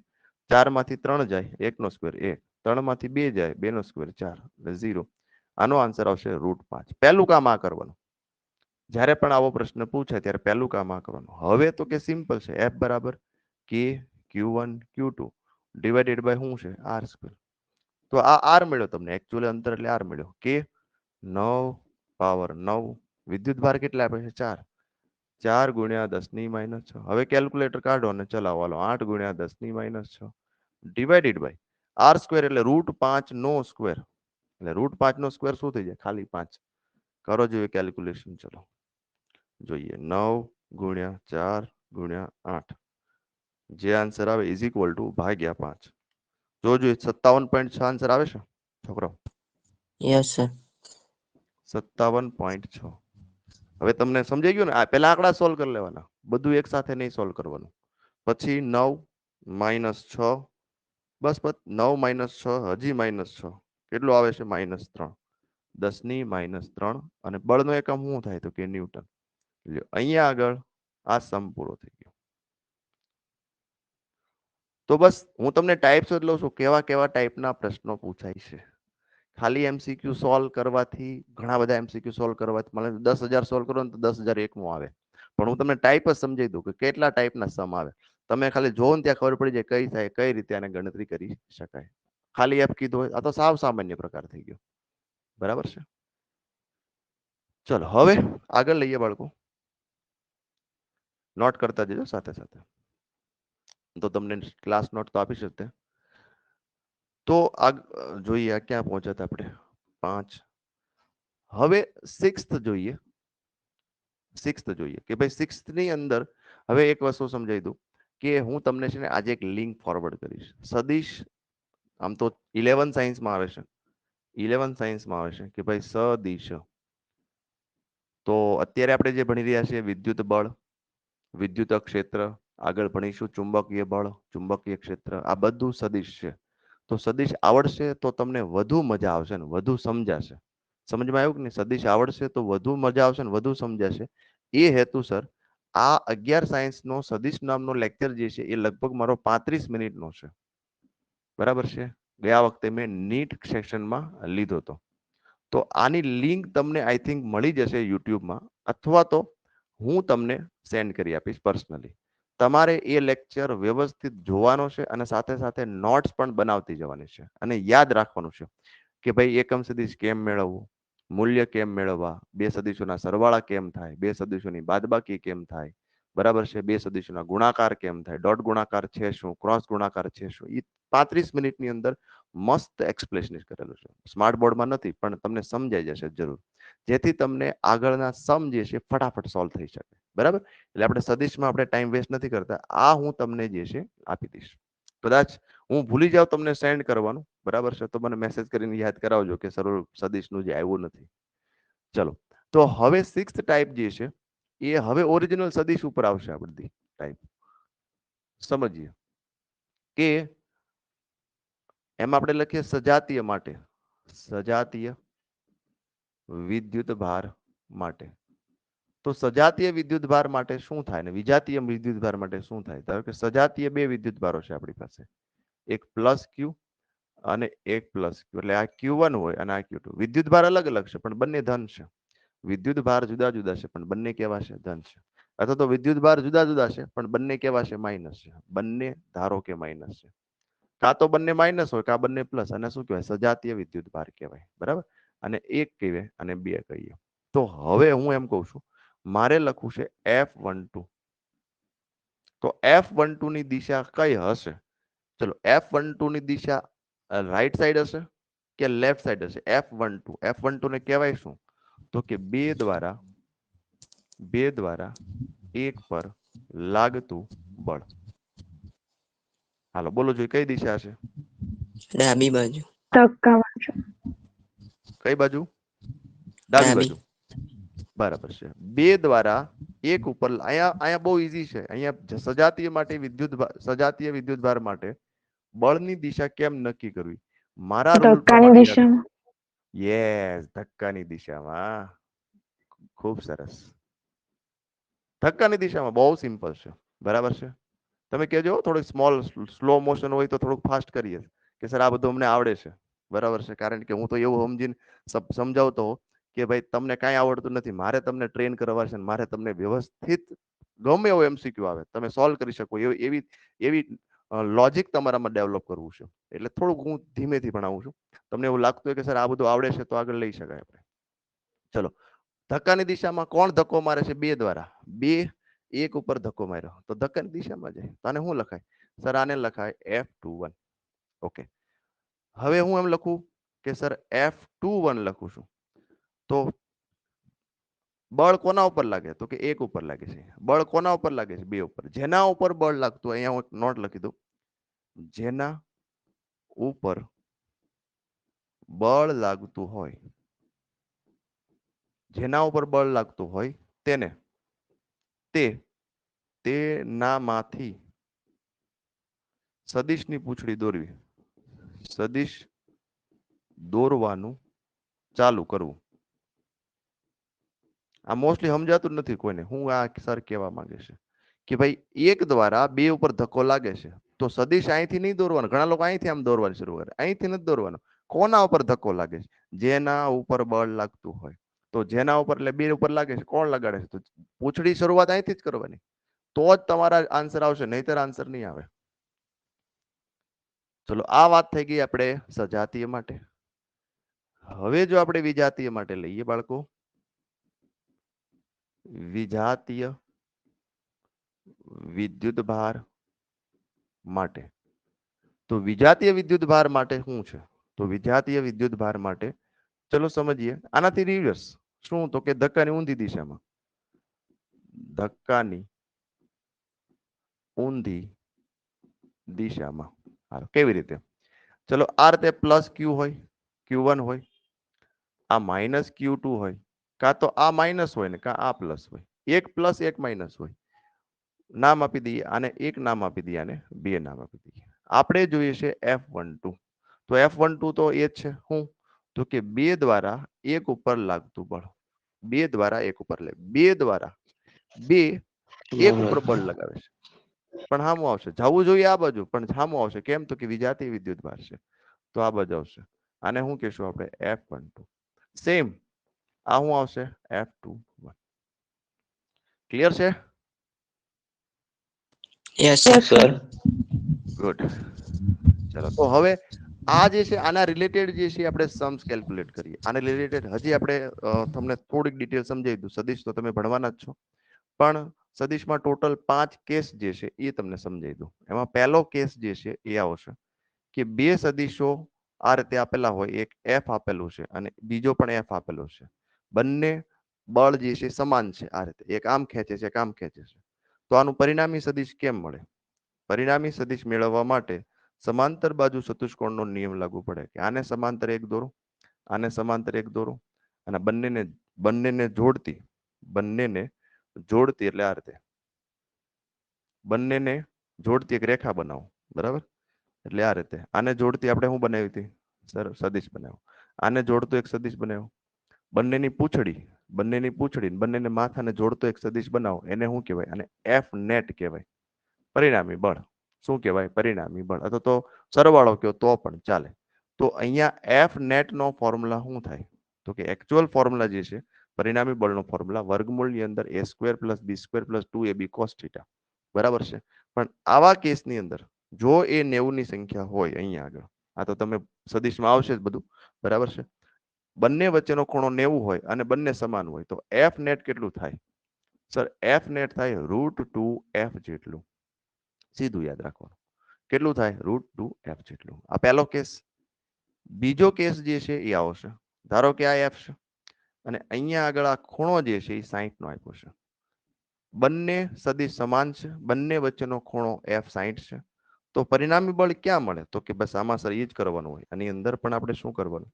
4 માંથી 3 જાય 1 નો સ્ક્વેર 1, 3 માંથી 2 જાય 2 નો સ્ક્વેર 4 એટલે 0. આનો આન્સર આવશે √5. પહેલું કામ આ કરવાનું. જ્યારે પણ આવો પ્રશ્ન પૂછાય ત્યારે પહેલું કામ આ કરવાનું. હવે તો કે સિમ્પલ છે, f બરાબર k Q1 Q2 divided by શું છે? R square. તો આ આર મળ્યો તમને, એકચ્યુઅલી અંતર એટલે આર મળ્યો. કે 9 પાવર 9 વિદ્યુત ભાર કેટલા આપે છે? 4. 4 ગુણ્યા 10⁻6. હવે કેલ્ક્યુલેટર કાઢો અને ચલાવો. 8 ગુણ્યા 10⁻6 ડિવાઇડેડ બાય આર સ્ક્વેર એટલે √5 નો સ્ક્વેર. એટલે √5 નો સ્ક્વેર શું થઈ જાય? ખાલી 5. કરો જોઈએ કેલ્ક્યુલેશન. ચલો જોઈએ. 9 ગુણ્યા 4 ગુણ્યા 8, જે આન્સર આવે ઇઝ ઇક્વલ ટુ ભાગ્યા 5. જોજો 57.6 આન્સર આવે છે છોકરો? Yes sir. 57.6. હવે તમને સમજાઈ ગયું ને? આ પહેલા આંકડા સોલ્વ કરી લેવાના, બધું એક સાથે નહીં સોલ્વ કરવાનું. પછી 9 - 6, બસ 9 - 6 હજી -6 કેટલું આવે છે? -3, 10⁻³ અને બળનો એકમ શું થાય? તો કે ન્યૂટન. અહીંયા આગળ આ સમ પૂરો થઈ ગયો. તો બસ હું તમને ટાઈપ્સ જ લઉં છું, કેવા કેવા ટાઈપના પ્રશ્નો પૂછાય છે. ખાલી MCQ સોલ્વ કરવાથી, ઘણા બધા MCQ સોલ્વ કરવાથી મને 10,000 સોલ્વ કરો ને તો 10,001મું આવે. પણ હું તમને ટાઈપ જ સમજાવી દઉં કે કેટલા ટાઈપના સમ આવે. તમે ખાલી જોવો ને ત્યાં ખબર પડી જાય કઈ થાય, કઈ રીતે આને ગણતરી કરી શકાય. ખાલી એફ કીધું હોય, આ તો સાવ સામાન્ય પ્રકાર થઈ ગયો. બરાબર છે? ચલો હવે આગળ લઈએ બાળકો. નોટ કરતા જજો સાથે સાથે, તો તમને ક્લાસ નોટ તો આપી શકતે. તો જોઈએ આ ક્યાં પહોંચ્યા હતા આપણે? 5. હવે 6th જોઈએ. 6th જોઈએ કે ભાઈ 6th ની અંદર હવે એક વસ્તુ સમજાવી દઉં કે હું તમને છે ને આજે એક લિંક ફોરવર્ડ કરીશ. સદીશ આમ તો 11 સાયન્સમાં આવે છે, 11 સાયન્સમાં આવે છે કે ભાઈ સદિશ. તો અત્યારે આપણે જે ભણી રહ્યા છીએ વિદ્યુત બળ, વિદ્યુત ક્ષેત્ર, આગળ ભણીશું ચુંબકીય બળ, ચુંબકીય ક્ષેત્ર, આ બધું સદિશ છે. તો સદિશ આવડશે તો તમને વધુ મજા આવશે ને વધુ સમજાશે. સમજમાં આવ્યું કે નહીં? સદિશ આવડશે તો વધુ મજા આવશે ને વધુ સમજાશે. એ હેતુસર આ 11 સાયન્સનો સદિશ નામનો લેક્ચર જે છે એ લગભગ મારો 35 મિનિટનો છે. બરાબર છે? ગયા વખતે મેં નીટ સેશનમાં લીધો હતો. તો આની લિંક તમને આઈ થિંક મળી જશે યુટ્યુબમાં, અથવા તો હું તમને સેન્ડ કરી આપીશ પર્સનલી. તમારે એ લેક્ચર વ્યવસ્થિત જોવાનો છે અને સાથે સાથે નોટ્સ પણ બનાવતી જવાની છે અને યાદ રાખવાનું છે કે ભાઈ એકમ સદિશ કેમ મેળવવું, મૂલ્ય કેમ મેળવવા, બે સદિશોના સરવાળા કેમ થાય, બે સદિશોની બાદબાકી કેમ થાય, બરાબર છે, બે સદિશોના ગુણાકાર કેમ થાય, ડોટ ગુણાકાર છે શું, ક્રોસ ગુણાકાર છે શું, એ 35 મિનિટની અંદર મસ્ત એક્સપ્લેનેશન કરેલું છે. સ્માર્ટ બોર્ડમાં નથી પણ તમને સમજાઈ જશે જરૂર, જેથી તમને આગળના સમ જે છે ફટાફટ સોલ્વ થઈ શકે. બરાબર? એટલે આપણે સદિશમાં આપણે ટાઈમ વેસ્ટ નથી કરતા. આ હું તમને જે છે આપી દઈશ. કદાચ હું ભૂલી જાઉં તમને સેન્ડ કરવાનું, બરાબર છે, તો મને મેસેજ કરીને યાદ કરાવજો કે સર સદિશનું જે આવ્યું નથી. ચલો, તો હવે 6th ટાઈપ જે છે એ હવે ઓરિજિનલ સદિશ ઉપર આવશે. આ બધી ટાઈપ સમજીએ કે એમાં આપણે લખીએ સજાતીય માટે, સજાતીય વિદ્યુત ભાર માટે. તો સજાતીય વિદ્યુત ભાર માટે શું થાય ને વિજાતીય વિદ્યુત ભાર માટે શું થાય? ધારો કે સજાતીય બે વિદ્યુત ભારો છે આપણી પાસે, એક પ્લસ ક્યુ અને એક પ્લસ ક્યુ, એટલે આ Q1 હોય અને આ Q2. વિદ્યુત ભાર અલગ અલગ છે પણ બંને ધન છે. વિદ્યુત ભાર જુદા જુદા છે પણ બંને કેવા છે? ધન છે. અથવા તો વિદ્યુત ભાર જુદા જુદા છે પણ બંને કેવા છે? માઇનસ છે. બંને ધારો કે માઇનસ છે. કાં તો બંને માઇનસ હોય કાં બંને પ્લસ, અને શું કહેવાય? સજાતીય વિદ્યુત ભાર કહેવાય. બરાબર? અને એક કહીએ અને બે કહીએ. તો હવે હું એમ કહું છું મારે લખવું છે F12. તો F12 ની દિશા કઈ હશે? ચલો, F12 ની દિશા રાઈટ સાઈડ હશે કે લેફ્ટ સાઈડ હશે? F12 ને કહેવાય શું? તો કે બે દ્વારા એક પર લાગતું બળ. હાલો બોલો જોઈએ, કઈ દિશા હશે? ડાબી બાજુ. કઈ બાજુ? ડાબી ડાબી. બાજુ. બરાબર છે. બે દ્વારા એક ઉપર, અહીંયા બહુ ઈઝી છે. અહીંયા સજાતીય માટે સજાતીય વિદ્યુત ભાર માટે બળની દિશા કેમ નક્કી કરવી? મારા રૂલ પ્રમાણે. યસ, ધક્કાની દિશામાં. ખૂબ સરસ. ધક્કાની દિશામાં બહુ સિમ્પલ છે. બરાબર છે? તમે કહેજો થોડુંક સ્લો મોશન હોય તો થોડુંક ફાસ્ટ કરીએ કે સર આ બધું અમને આવડે છે. બરાબર છે? કારણ કે હું તો એવું સમજીને સમજાવતો કે ભાઈ તમને કાંઈ આવડતું નથી, મારે તમને ટ્રેન કરવા છે, મારે તમને વ્યવસ્થિત ગમે એવો MCQ આવે તમે સોલ્વ કરી શકો એવી એવી લોજિક તમારામાં ડેવલપ કરવું છે. એટલે થોડુંક હું ધીમેથી ભણાવું છું. તમને એવું લાગતું હોય કે સર આ બધું આવડે છે તો આગળ લઈ શકાય આપણે. ચલો, ધક્કાની દિશામાં કોણ ધક્કો મારે છે? બે દ્વારા. બે એક ઉપર ધક્કો માર્યો તો ધક્કાની દિશામાં જાય. તો આને શું લખાય? સર આને લખાય F21. ઓકે, હવે હું એમ લખું કે સર F21 લખું છું તો બળ કોના ઉપર લાગે? તો કે એક ઉપર લાગે છે. બળ કોના ઉપર લાગે છે? બે ઉપર. જેના ઉપર બળ લાગતું, અહીંયા હું એક નોટ લખી દઉં, જેના ઉપર બળ લાગતું હોય, જેના ઉપર બળ લાગતું હોય તેને તેનામાંથી સદિશની પૂંછડી દોરવી. સદિશ દોરવાનું ચાલુ કરવું. આ મોસ્ટલી સમજાતું જ નથી કોઈને. હું આ સર કહેવા માંગે છે કે ભાઈ એક દ્વારા બે ઉપર ધક્કો લાગે છે તો સદિશ અહીંથી નહીં દોરવાનો. ઘણા લોકો અહીંથી આમ દોરવાનું શરૂ કરે. અહીંથી નથી દોરવાનો. કોના ઉપર ધક્કો લાગે છે? જેના ઉપર બળ લાગતું હોય. તો જેના ઉપર એટલે બે ઉપર લાગે છે, કોણ લગાડે છે? તો પૂંછડી શરૂઆત અહીંથી જ કરવાની, તો જ તમારા આન્સર આવશે, નહીતર આન્સર નહીં આવે. ચલો, આ વાત થઈ ગઈ આપણે સજાતીય માટે. હવે જો આપણે વિજાતીય માટે લઈએ બાળકો, વિજાતીય વિદ્યુત ભાર માટે. તો વિજાતીય વિદ્યુત ભાર માટે શું છે? તો વિજાતીય વિદ્યુત ભાર માટે ચલો સમજીએ. આનાથી રિવર્સ શું? તો કે ધક્કાની ઊંધી દિશામાં. ધક્કાની ઊંધી દિશામાં. હાલો કેવી રીતે? ચલો આ રીતે પ્લસ ક્યુ હોય, Q1 હોય, આ માઇનસ Q2 હોય, કાં તો આ માઇનસ હોય ને કાં આ પ્લસ હોય, એક પ્લસ એક માઇનસ હોય. નામ આપી દઈએ આને, એક નામ આપી દઈએ આને, બે નામ આપી દઈએ. આપણે જોઈએ છે F12. તો F12 તો એ જ છે શું? તો કે બે દ્વારા એક ઉપર લાગતું બળ. બે દ્વારા એક ઉપર લે, બે દ્વારા બે એક ઉપર બળ લગાવે છે. પણ સામું આવશે, જવું જોઈએ આ બાજુ, પણ સામું આવશે. કેમ? તો કે વિજાતીય વિદ્યુત ભાર છે, તો આ બાજુ આવશે. આને શું કહેશું આપણે? F12. સેમ આ શું આવશે? F21. ક્લિયર છે? Yes sir. ગુડ. ચલો તો હવે આ જે છે આના રિલેટેડ જે છે આપણે सम्स કેલ્ક્યુલેટ કરીએ. આને રિલેટેડ હજી આપણે તમને થોડીક ડિટેલ સમજાવી દઉં. સદિશ તો તમે ભણવાના જ છો, પણ સદિશમાં ટોટલ 5 કેસ જે છે એ તમને સમજાવી દઉં. એમાં પહેલો કેસ જે છે એ આવશે કે બે સદિશો આ રીતે આપેલા હોય, એક F આપેલું છે અને બીજો પણ F આપેલો છે. બંને બળ જે છે સમાન છે. આ રીતે એક આમ ખેંચે છે, એક આમ ખેંચે છે. તો આનું પરિણામી સદિશ કેમ મળે? પરિણામી સદિશ મેળવવા માટે સમાંતર બાજુ ચતુષ્કોણનો નિયમ લાગુ પડે કે આને સમાંતર એક દોરો, આને સમાંતર એક દોરો, અને બંનેને જોડતી એટલે આ રીતે બંનેને જોડતી એક રેખા બનાવો. બરાબર? એટલે આ રીતે આને જોડતી આપણે શું બનાવી હતી? સર સદિશ બનાવ્યો. આને જોડતો એક સદિશ બનાવ્યો. બંનેની પૂંછડી બંનેને માથાને જોડતો એક સદિશ બનાવો. એને શું કહેવાય? આને F નેટ કહેવાય. પરિણામી બળ. શું કહેવાય? પરિણામી બળ. અથવા તો સરવાળો કયો તો પણ ચાલે. તો અહીંયા F નેટ નો ફોર્મ્યુલા શું થાય? તો કે એક્ચ્યુઅલ ફોર્મ્યુલા જે છે પરિણામી બળનો ફોર્મ્યુલા વર્ગમૂળની અંદર a² + b² + 2ab cos θ. બરાબર છે? પણ આવા કેસની અંદર જો એ 90 ની સંખ્યા હોય, અહીંયા આગળ આ તો તમે સદિશમાં આવશે જ બધું. બરાબર છે? બંને વચ્ચેનો ખૂણો 90 હોય અને બંને સમાન હોય, તો F નેટ કેટલું થાય? સર F નેટ થાય √2f જેટલું. સીધું યાદ રાખવાનું. કેટલું થાય? √2f જેટલું. આ પહેલો કેસ. બીજો કેસ જે છે એ આવશે. ધારો કે આ F છે અને અહીંયા આગળ આ ખૂણો જે છે એ 60 નો આપ્યો છે. બંને સદિશ સમાન છે, બંને વચ્ચેનો ખૂણો F 60 છે. તો પરિણામી બળ ક્યાં મળે? તો કે બસ આમાં સર એ જ કરવાનું હોય. આની અંદર પણ આપણે શું કરવાનું?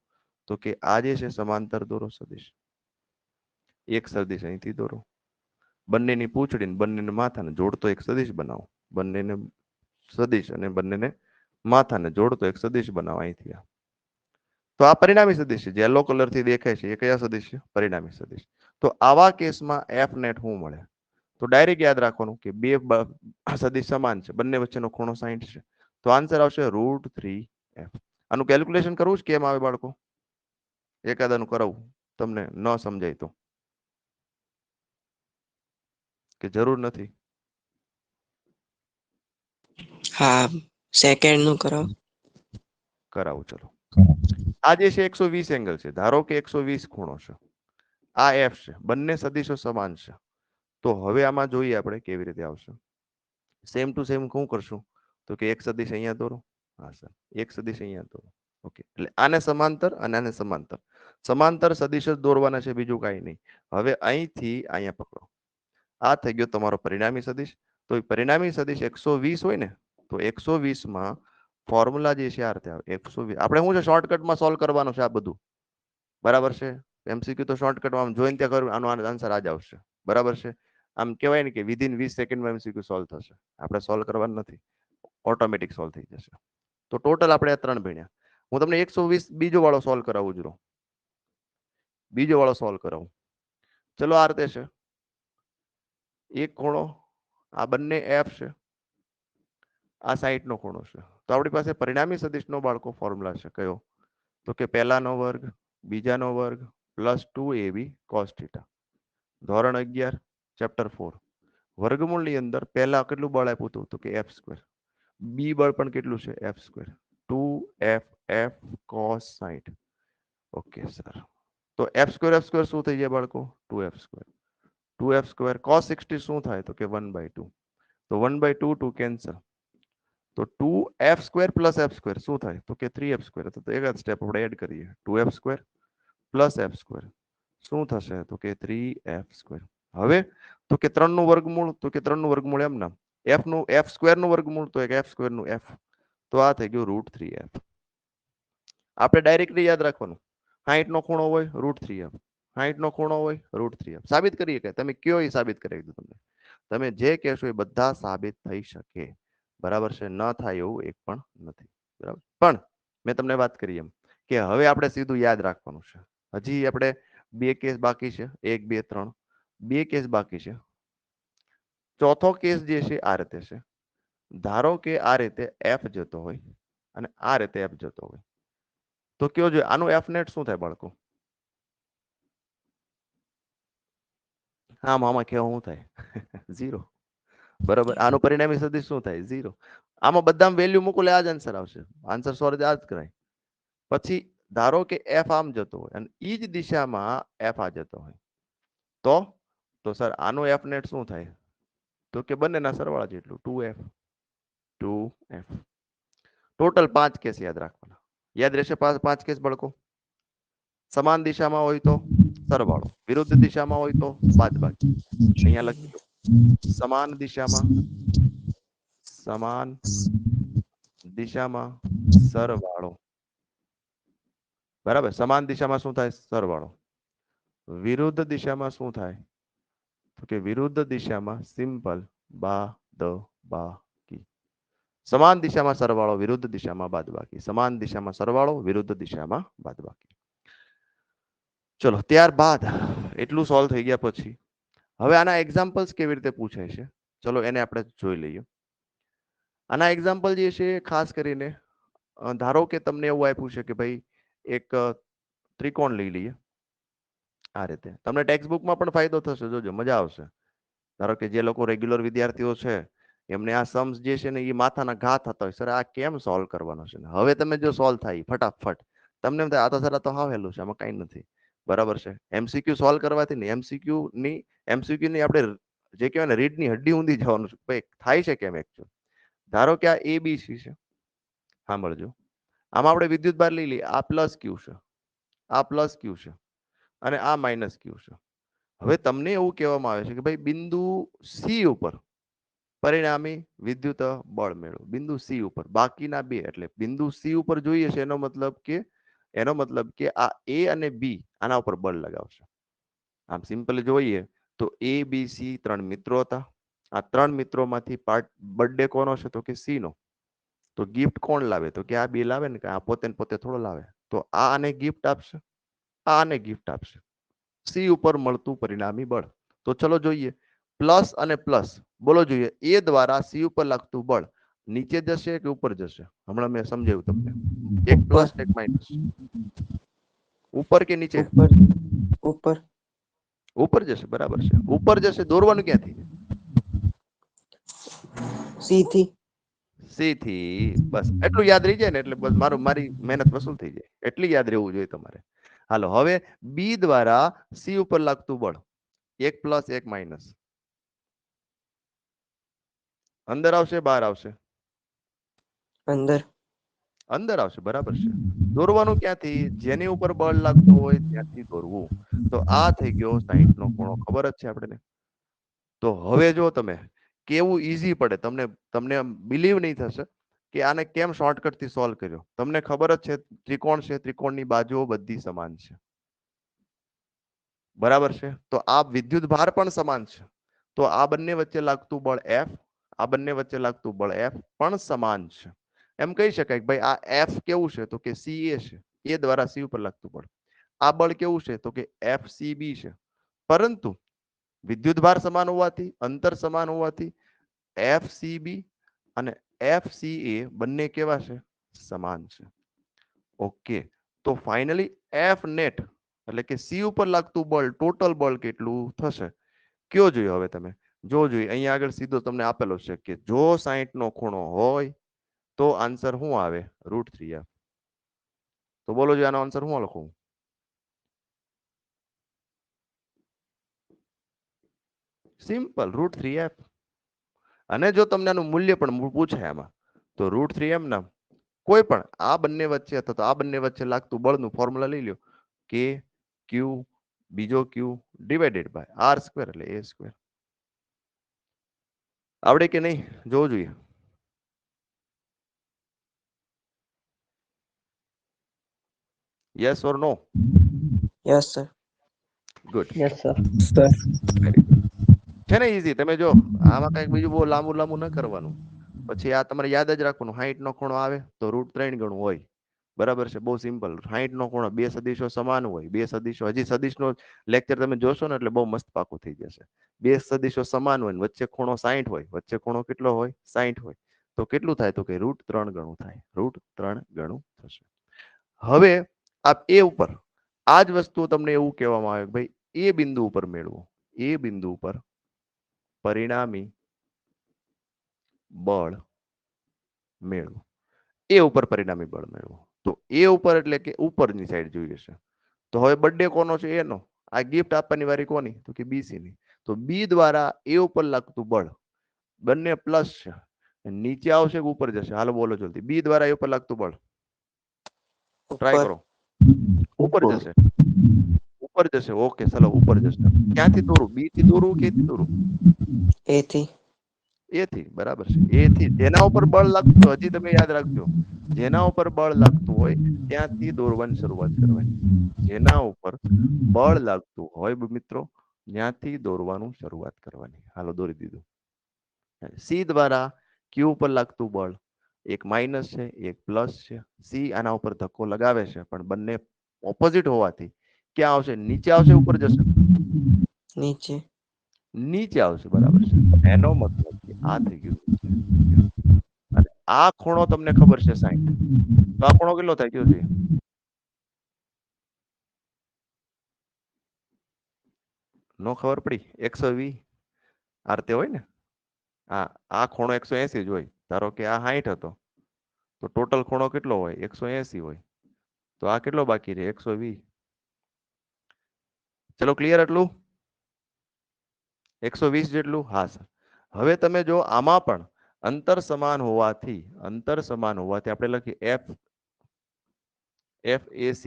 તો કે આ જે છે સમાંતર દોરો સદિશ. એક સદિશ અહીંથી દોરો. બંનેની પૂંછડી બંનેને માથાને જોડતો એક સદિશ બનાવો. બંનેને સદિશ અને બંનેને માથાને જોડતો એક સદિશ બનાવો અહીંથી. તો આ પરિણામી સદિશ છે. જે યલો કલરથી દેખાય છે એ કયા સદિશ છે? પરિણામી સદિશ. તો આવા કેસમાં F નેટ શું મળે? તો ડાયરેક્ટ યાદ રાખવાનું કે બે સદિશ સમાન છે, બંને વચ્ચેનો ખૂણો 60 છે. તો આન્સર આવશે √3f. આનું કેલ્ક્યુલેશન કરવું છે કેમ આવે બાળકો? એકાદાનું કરાવું તમને ન સમજાય તો, કે જરૂર નથી? હા, સેકન્ડ નું કરાવો. કરાવું. ચલો આ જે છે 120 એંગલ છે. ધારો કે 120 ખૂણો છે. આ F છે. બંને સદિશો સમાન છે. તો હવે આમાં જોઈએ આપણે કેવી રીતે આવશે. સેમ ટુ સેમ શું કરશું? તો કે એક સદિશ અહીંયા દોરો. હા સર, એક સદિશ અહીંયા દોરો. ઓકે, એટલે આને સમાંતર અને આને સમાંતર. સમાંતર સદિશ જ દોરવાના છે, બીજું કાંઈ નહીં. હવે અહીંથી અહીંયા પકડો. આ થઈ ગયો તમારો પરિણામી સદિશ. તો પરિણામી સદિશ 120 હોય ને, તો 120 માં ફોર્મ્યુલા જે છે આ રીતે આવે. 120 આપણે શું છે શોર્ટકટમાં સોલ્વ કરવાનું છે આ બધું. બરાબર છે? MCQ તો શોર્ટકટમાં આમ જોઈને ત્યાં કરવું, આનો આન્સર આ જ આવશે. બરાબર છે? આમ કહેવાય ને કે વિધિન 20 સેકન્ડમાં MCQ સોલ્વ થશે. આપણે સોલ્વ કરવાનું નથી, ઓટોમેટિક સોલ્વ થઈ જશે. તો ટોટલ આપણે આ 3 ભણ્યા. હું તમને 120 બીજો વાળો સોલ્વ કરાવું છું. બીજો વાળો સોલ્વ કરાવું. ચલો આ રીતે છે. એક ખૂણો, આ બંને F છે, આ 60 નો ખૂણો છે. તો આપણી પાસે પરિણામી સદિશનો બાળકો ફોર્મ્યુલા છે કયો? તો કે પહેલાનો વર્ગ, બીજાનો વર્ગ +2ab cos θ. ધોરણ 11 ચેપ્ટર 4. વર્ગમૂળની અંદર પહેલા કેટલું બળ આપ્યું હતું? તો કે f². બી બળ પણ કેટલું છે? f². 2f cos 60. Okay sir. તો f² શું થઈ જાય બાળકો? 2f². 2f² cos 60 શું થાય? તો કે 1/2. તો 1/2 2 કેન્સલ. તો 2f² + f² શું થાય? તો કે 3f². તો એક જ સ્ટેપ આપણે એડ કરીએ. 2f² + f² શું થશે? તો કે 3f². હવે તો કે 3 નું વર્ગમૂળ, તો કે 3 નું વર્ગમૂળ એમ નામ. એફ નું એફ સ્ક્વેર નું વર્ગમૂળ તો એક એફ સ્ક્વેર નું એફ, તો આ થઈ ગયું √3f. આપણે ડાયરેક્ટલી યાદ રાખવાનું, 60 નો ખૂણો હોય √3f, 60 નો ખૂણો હોય √3f. સાબિત કરીએ કે તમે કયો એ સાબિત કરી દીધું તમને. તમે જે કહેશો એ બધા સાબિત થઈ શકે, બરાબર છે, ન થાય એવું એક પણ નથી, બરાબર. પણ મેં તમને વાત કરી એમ કે હવે આપણે સીધું યાદ રાખવાનું છે. હજી આપણે બે કેસ બાકી છે, 1 2 3 બે કેસ બાકી છે. ચોથો કેસ જે છે આ રીતે છે. ધારો કે આ રીતે એફ જતો હોય અને આ રીતે એફ જતો હોય, તો કયો જોઈએ આનું એફ નેટ શું થાય બાળકો? હા મામા કેવો શું થાય? 0. બરાબર. આનું પરિણામી સદિશ શું થાય? 0. આમાં બધામાં વેલ્યુ મૂકો એટલે આ જ આન્સર આવશે. આન્સર સોલ્વ આ જ કરાય. પછી ધારો કે એફ આમ જતો હોય અને ઈ જ દિશામાં એફ આ જતો હોય, તો સર આનું એફ નેટ શું થાય? તો કે બંનેના સરવાળા જેટલું 2f. ટોટલ 5 કેસ યાદ રાખવાના. યાદ રહેશે 5 કેસ બાળકો? સમાન દિશામાં હોય તો સરવાળો, વિરુદ્ધ દિશામાં હોય તો બાદબાકી. અહીંયા લખી દો, સમાન દિશામાં સરવાળો, બરાબર. સમાન દિશામાં શું થાય? સરવાળો. વિરુદ્ધ દિશામાં શું થાય? તો કે વિરુદ્ધ દિશામાં સિમ્પલ બાદબાકી. સમાન દિશામાં સરવાળો, વિરુદ્ધ દિશામાં બાદબાકી. સમાન દિશામાં સરવાળો, વિરુદ્ધ દિશામાં બાદબાકી. ચલો, ત્યારબાદ એટલું સોલ્વ થઈ ગયા પછી હવે આના એક્ઝામ્પલ્સ કેવી રીતે પૂછાય છે, ચલો એને આપણે જોઈ લઈએ. આના એક્ઝામ્પલ જે છે ખાસ કરીને ધારો કે તમને એવું આપ્યું છે કે ભાઈ એક ત્રિકોણ લઈ લઈએ આ રીતે. તમને ટેક્સ્ટ બુકમાં પણ ફાયદો થશે, જોજો મજા આવશે. ધારો કે જે લોકો રેગ્યુલર વિદ્યાર્થીઓ છે એમને આ सम्स જે છે ને એ માથાના ઘા થતા હોય, સર આ કેમ સોલ્વ કરવાનો છે. હવે તમે જો સોલ્વ થાય ફટાફટ, તમને એમ થાય આ તો સર આ તો હાવ હેલું છે, આમાં કઈ નથી, બરાબર છે. એમસીક્યુ સોલ્વ કરવાથી ને એમસીક્યુ ની આપણે જે કહેવાય ને રીડની હડ્ડી ઊંધી જવાનું છે. ભાઈ થાય છે કેમ એકચ્યુઅલ. ધારો કે આ એબીસી છે, સાંભળજો. આમાં આપણે વિદ્યુત ભાર લઈ લઈએ, આ પ્લસ ક્યુ છે, આ પ્લસ ક્યુ છે અને આ માઇનસ ક્યુ છે. હવે તમને એવું કહેવામાં આવે છે કે ભાઈ બિંદુ સી ઉપર પરિણામી વિદ્યુત બળ મેળવો. બિંદુ સી ઉપર, બાકીના બે, એટલે બિંદુ સી ઉપર જોઈએ છે એનો મતલબ કે આ એ અને બી આના ઉપર બળ લગાવશે. આમ સિમ્પલ જોઈએ તો એ બી સી 3 મિત્રો હતા. આ 3 મિત્રોમાંથી બર્થડે કોનો છે? તો કે સી નો. તો ગિફ્ટ કોણ લાવે? તો કે આ બે લાવે ને, આ પોતે થોડો લાવે. તો આ આને ગિફ્ટ આપશે, આ આને ગિફ્ટ આપશે. સી ઉપર મળતું પરિણામી બળ. તો ચલો જોઈએ, પ્લસ અને પ્લસ બોલો જોઈએ, એ દ્વારા સી ઉપર લાગતું બળ નીચે જશે કે ઉપર જશે? હમણાં મેં સમજાવ્યું તમને, એક પ્લસ એક માઇનસ. ઉપર કે નીચે? ઉપર. ઉપર જશે, બરાબર છે. ઉપર જશે, દોરવાનું ક્યાંથી? સી થી. બસ એટલું યાદ રહી જાય ને એટલે બસ મારી મહેનત વસૂલ થઈ જાય. એટલી યાદ રહેવું જોઈએ તમારે. હાલો, હવે બી દ્વારા સી ઉપર લાગતું બળ, એક પ્લસ એક માઇનસ. અંદર આવશે બહાર આવશે? અંદર આવશે, બરાબર છે. દોરવાનું ક્યાંથી? જેની ઉપર બળ લાગતું હોય ત્યાંથી દોરવું. તો આ થઈ ગયો 60 નો ખૂણો, ખબર જ છે આપણે. તો હવે જો તમે કેવું ઈઝી પડે, તમને બિલીવ નહીં થશે કે આને કેમ શોર્ટકટ થી સોલ્વ કર્યો. તમને ખબર જ છે ત્રિકોણ છે, ત્રિકોણની બાજુઓ બધી સમાન છે, બરાબર છે. તો આ વિદ્યુત ભાર પણ સમાન છે. તો આ બંને વચ્ચે લાગતું બળ એફ, આ બંને વચ્ચે લાગતું બળ એફ પણ સમાન છે. એમ કહી શકાય કે ભાઈ આ એફ કેવું છે? તો કે સી એ છે, એ દ્વારા સી ઉપર લાગતું બળ. આ બળ કેવું છે? તો કે એફ સી બી છે. પરંતુ વિદ્યુત ભાર સમાન હોવાથી, અંતર સમાન હોવાથી એફ સી બી અને એફ સી એ બંને કેવા છે? સમાન છે. ઓકે, તો ફાઇનલી એફ નેટ એટલે કે સી ઉપર લાગતું બળ, ટોટલ બળ કેટલું થશે? કયો જોઈએ હવે તમે? જો જોઈએ અહીંયા આગળ સીધો તમને આપેલો છે કે જો 60 નો ખૂણો હોય તો આન્સર શું આવે? √3f. તો બોલો જોઈએ આનો આન્સર શું લખું? Simple, √3f. અને જો તમને આનું મૂલ્ય પણ પૂછાય આમાં, તો √3m ના કોઈ પણ આ બંને વચ્ચે અથવા તો આ બંને વચ્ચે લાગતું બળનું ફોર્મ્યુલા લઈ લો, કે ક્યુ બીજો Q divided by R square એટલે એ સ્ક્વેર. આવડે કે નહીં જોવું જોઈએ. Yes or no? Yes sir. Good. Yes sir. Sir very good. છે ને ઈઝી. તમે જો આમાં કઈક બીજું બહુ લાંબુ લાંબુ ન કરવાનું. પછી આ તમારે યાદ જ રાખવાનું, 60 નો ખૂણો આવે તો √3 ગણું હોય. બરાબર છે, બહુ સિમ્પલ. 60 નો ખૂણો, બે સદીશો સમાન હોય, બે સદીશો, હજી સદીશનો લેક્ચર તમે જોશો ને એટલે બહુ મસ્ત પાકું થઈ જશે. બે સદીશો સમાન હોય, વચ્ચે ખૂણો 60 હોય, વચ્ચે ખૂણો કેટલો હોય? 60 હોય. તો કેટલું થાય? તો કે √3 ગણું થાય, √3 ગણું થશે. હવે આ એ ઉપર આ જ વસ્તુ તમને એવું કહેવામાં આવે ભાઈ એ બિંદુ ઉપર મેળવો, એ બિંદુ ઉપર પરિણામી બળ મેળવો, એ ઉપર પરિણામી બળ મેળવો. તો એ ઉપર એટલે કે ઉપરની સાઈડ જોઈએ છે. તો હવે બર્થડે કોનો છે? એનો. આ ગિફ્ટ આપવાની વારી કોની? તો કે બીસી ની. તો બી દ્વારા એ ઉપર લાગતું બળ બંને પ્લસ છે, નીચે આવશે કે ઉપર જશે? હાલો બોલો જલ્દી. બી દ્વારા એ ઉપર લાગતું બળ ટ્રાય ઉપર. કરો. ઉપર જશે, ઉપર જશે. ઓકે ચલો ઉપર જશે. ક્યાંથી દોરું? બી થી દોરું કે થી દોરું? એ થી. એ થી. બરાબર છે, એ થી. જેના ઉપર બળ લાગતું, હજી તમે યાદ રાખજો, જેના ઉપર બળ લાગતું હોય ત્યાંથી દોરવાની શરૂઆત કરવાની. જેના ઉપર બળ લાગતું હોય મિત્રો ત્યાંથી દોરવાનું શરૂઆત કરવાની. હાલો દોરી દીધું. સી દ્વારા ક્યુ ઉપર લાગતું બળ એક માઇનસ છે, એક પ્લસ છે. સી આના ઉપર ધક્કો લગાવે છે, પણ બંને ઓપોઝિટ હોવાથી ક્યાં આવશે? નીચે આવશે, ઉપર જશે? નીચે. નીચે આવશે. બરાબર છે. એનો મતલબ કે આ થઈ ગયું નીચે. અને આ ખૂણો તમને ખબર છે 60. તો આ ખૂણો કેટલો થાય? કયો જોઈએ? નો ખબર પડી? 120 આ રીતે હોય ને. હા, આ ખૂણો 180 જ હોય. ધારો કે આ 60 હતો તો ટોટલ ખૂણો કેટલો હોય? 180 હોય. તો આ કેટલો બાકી રહે? 120. ચલો ક્લિયર એટલું? 120 જેટલું? હા સર. હવે તમે જો આમાં પણ અંતર સમાન હોવાથી આપણે લખીએ FAC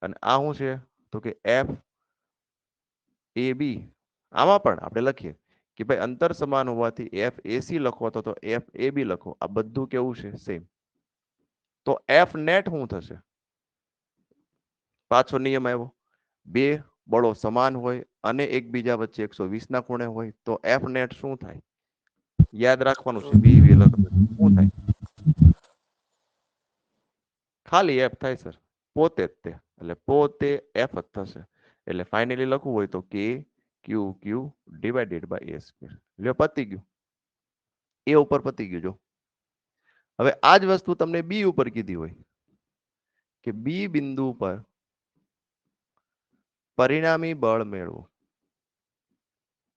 અને આ શું છે? તો કે FAB. આમાં પણ આપણે લખીએ કે ભાઈ અંતર સમાન હોવાથી FAC લખો તો FAB લખો. આ બધું કેવું છે? સેમ. તો F નેટ શું થશે? પાછો નિયમ આવ્યો, બે બળો સમાન હોય અને એકબીજા વચ્ચે 120 ના ખૂણે હોય તો F નેટ શું થાય? યાદ રાખવાનું છે. બી શું થાય? ખાલી F થાય સર, પોતે જ તે. એટલે પોતે F જ થશે. એટલે ફાઇનલી લખવું હોય તો KQQ ડિવાઇડેડ બાય A². લ્યો પતી ગયું. એ ઉપર પતી ગયું. જો હવે આ જ વસ્તુ તમને બી ઉપર કીધી હોય કે બી બિંદુ પર પરિણામી બળ મેળવો.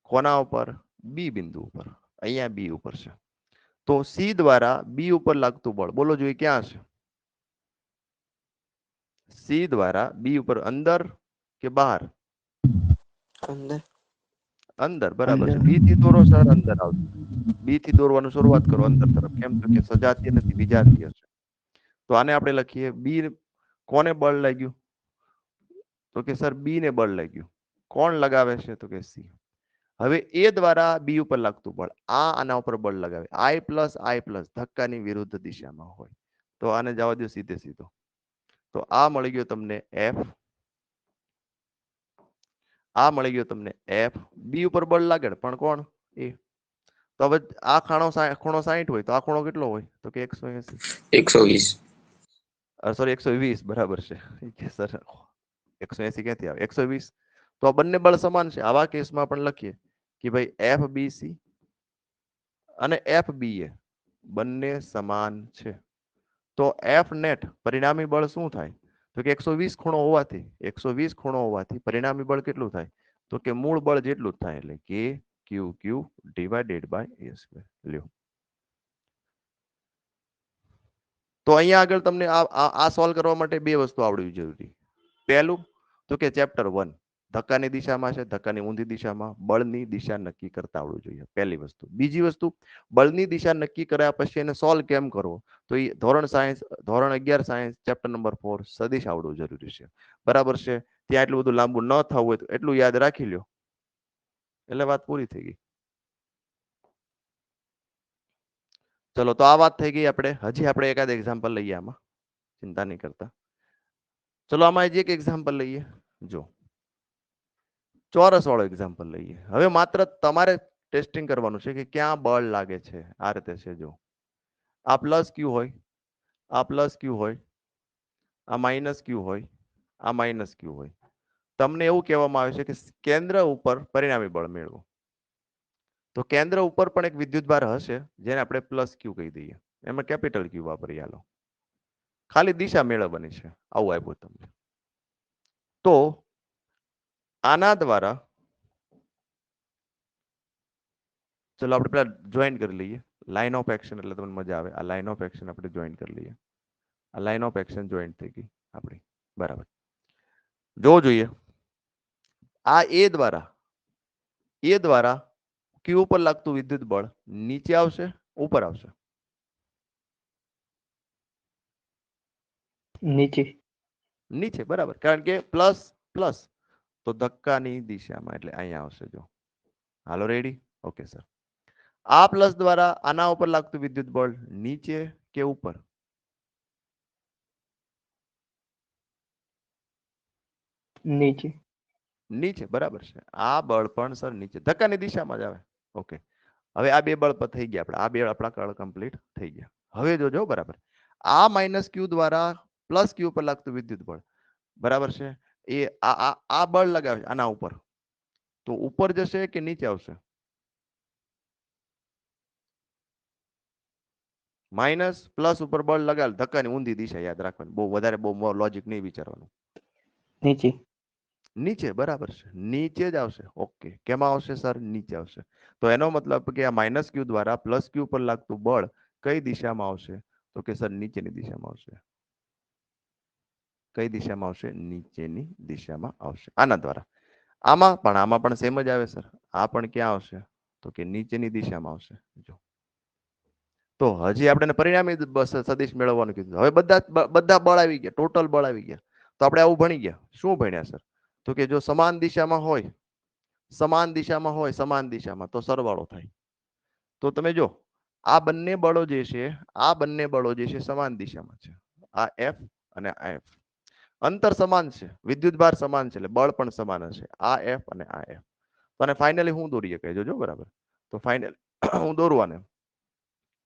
કોના ઉપર? બી બિંદુ ઉપર. અહીંયા બી ઉપર છે. તો સી દ્વારા બી ઉપર લાગતું બળ બોલો જોઈએ ક્યાં છે? સી દ્વારા બી ઉપર અંદર કે બહાર? અંદર. અંદર. બરાબર છે. બી થી દોરો સર, અંદર આવશે. બી થી દોરવાનું શરૂઆત કરો અંદર તરફ. કેમ? તો કે સજાતીય નથી, વિજાતીય છે. તો આને આપણે લખીએ બી. કોને બળ લાગ્યું? તો કે સર બી ને બળ લાગ્યું. કોણ લગાવે છે? તો કે સી. હવે એ દ્વારા બી ઉપર લાગતું બળ આના ઉપર બળ લગાવે. I પ્લસ ધક્કાની વિરુદ્ધ દિશામાં હોય તો આને જવા દો સીધે સીધો. તો આ મળી ગયો તમને F. આ મળી ગયો તમને F. બી ઉપર બળ લાગે પણ કોણ? એ. તો હવે આ ખૂણો 60 હોય તો આ ખૂણો કેટલો હોય? તો કે 180. 120. સોરી 120. બરાબર છે સર. 180 ક્યાંથી આવે? 120. તો આ બંને બળ સમાન છે. આવા કેસમાં પણ લખીએ કે ભાઈ FBC અને FBA બંને સમાન છે. તો F નેટ પરિણામી બળ શું થાય? તો કે 120 ખૂણો હોવાથી પરિણામી બળ કેટલું થાય? તો કે મૂળ બળ જેટલું જ થાય. એટલે KQQ ડિવાઇડેડ બાય A². લ્યો. તો અહીંયા આગળ તમને આ સોલ્વ કરવા માટે બે વસ્તુ આવડવી જરૂરી. પહેલું તો કે ચેપ્ટર 1 ધક્કાની દિશામાં છે, ધક્કાની ઊંધી દિશામાં બળની દિશા નક્કી કરતા આવડવું જોઈએ. પહેલી વસ્તુ. બીજી વસ્તુ, બળની દિશા નક્કી કર્યા પછી એને સોલ્વ કેમ કરવો? તો એ ધોરણ 11 સાયન્સ ચેપ્ટર નંબર 4 સદિશ આવડવું જરૂરી છે. બરાબર છે. ત્યાં એટલું બધું લાંબુ ન થવું હોય તો એટલું યાદ રાખી લ્યો એટલે વાત પૂરી થઈ ગઈ. ચલો તો આ વાત થઈ ગઈ આપણે. હજી આપણે એકાદ એક્ઝામ્પલ લઈએ આમાં, ચિંતા નહીં કરતા. ચલો આમાં હજી એક એક્ઝામ્પલ લઈએ. જો ચોરસ વાળો એક્ઝામ્પલ લઈએ. હવે માત્ર તમારે ટેસ્ટિંગ કરવાનું છે કે ક્યાં બળ લાગે છે. આ રીતે છે. જો આ પ્લસ ક્યુ હોય, આ પ્લસ ક્યુ હોય, આ માઇનસ ક્યુ હોય, આ માઇનસ ક્યુ હોય. તમને એવું કહેવામાં આવે છે કે કેન્દ્ર ઉપર પરિણામી બળ મેળવો. તો કેન્દ્ર ઉપર પણ એક વિદ્યુતભાર હશે જેને આપણે પ્લસ ક્યુ કહી દઈએ. એમાં કેપિટલ ક્યુ વાપરી આલો. ખાલી દિશા મેળવવાની છે. આવું આપ્યું તમને. તો આના દ્વારા ચલો આપણે પેલા જોઈન કરી લઈએ. લાઇન ઓફ એક્શન એટલે તમને મજા આવે. આ લાઇન ઓફ એક્શન આપણે જોઈન કરી લઈએ. આ લાઇન ઓફ એક્શન જોઈન થઈ ગઈ આપણી. બરાબર. જો જોઈએ આ એ દ્વારા ક્યુ ઉપર લાગતું વિદ્યુત બળ નીચે આવશે, ઉપર આવશે? નીચે. નીચે. બરાબર. કારણ કે પ્લસ પ્લસ તો ધક્કાની દિશામાં એટલે અહીંયા આવશે. જો હાલો રેડી? Okay sir. આ પ્લસ દ્વારા આના ઉપર લાગતું વિદ્યુત બળ નીચે કે ઉપર? નીચે. નીચે. બરાબર છે. આ બળ પણ સર નીચે ધક્કાની દિશામાં જ આવે. ઓકે. હવે આ બે બળ પર થઈ ગયા આપણે. આ બે આપણા કળ કમ્પ્લીટ થઈ ગયા. હવે જોજો બરાબર. આ માઇનસ ક્યુ દ્વારા પ્લસ ક્યુ પર લાગતું વિદ્યુત બળ બરાબર છે. એ આ બળ લગાવે આના ઉપર, તો ઉપર જશે કે નીચે આવશે? માઇનસ પ્લસ ઉપર બળ લગાવે ધક્કાની ઊંધી દિશા યાદ રાખવાની. બહુ વધારે બહુ લોજિક નહીં વિચારવાનું. નીચે. નીચે. બરાબર છે. નીચે જ આવશે. ઓકે. કેમાં આવશે સર? નીચે આવશે. તો એનો મતલબ કે આ માઇનસ ક્યુ દ્વારા પ્લસ ક્યુ પર લાગતું બળ કઈ દિશામાં આવશે? તો કે સર નીચેની દિશામાં આવશે. કઈ દિશામાં આવશે? નીચેની દિશામાં આવશે. આના દ્વારા. આમાં પણ સેમ જ આવે સર. આ પણ ક્યાં આવશે? તો કે નીચેની દિશામાં આવશે. જો તો હજી આપણે પરિણામી સદિશ મેળવવાનું કીધું. હવે બધા બળ આવી ગયા, ટોટલ બળ આવી ગયા. તો આપણે આવું ભણી ગયા. શું ભણ્યા સર? તો કે જો સમાન દિશામાં હોય, સમાન દિશામાં તો સરવાળો થાય. તો તમે જો આ બંને બળો જે છે સમાન દિશામાં છે. આ એફ અને આ એફ. અંતર સમાન છે, વિદ્યુતભાર સમાન છે, એટલે બળ પણ સમાન હશે. આ એફ અને આ એફ. અને ફાઇનલી હું દોરીએ કહેજો જો બરાબર. તો ફાઇનલ હું દોરવાને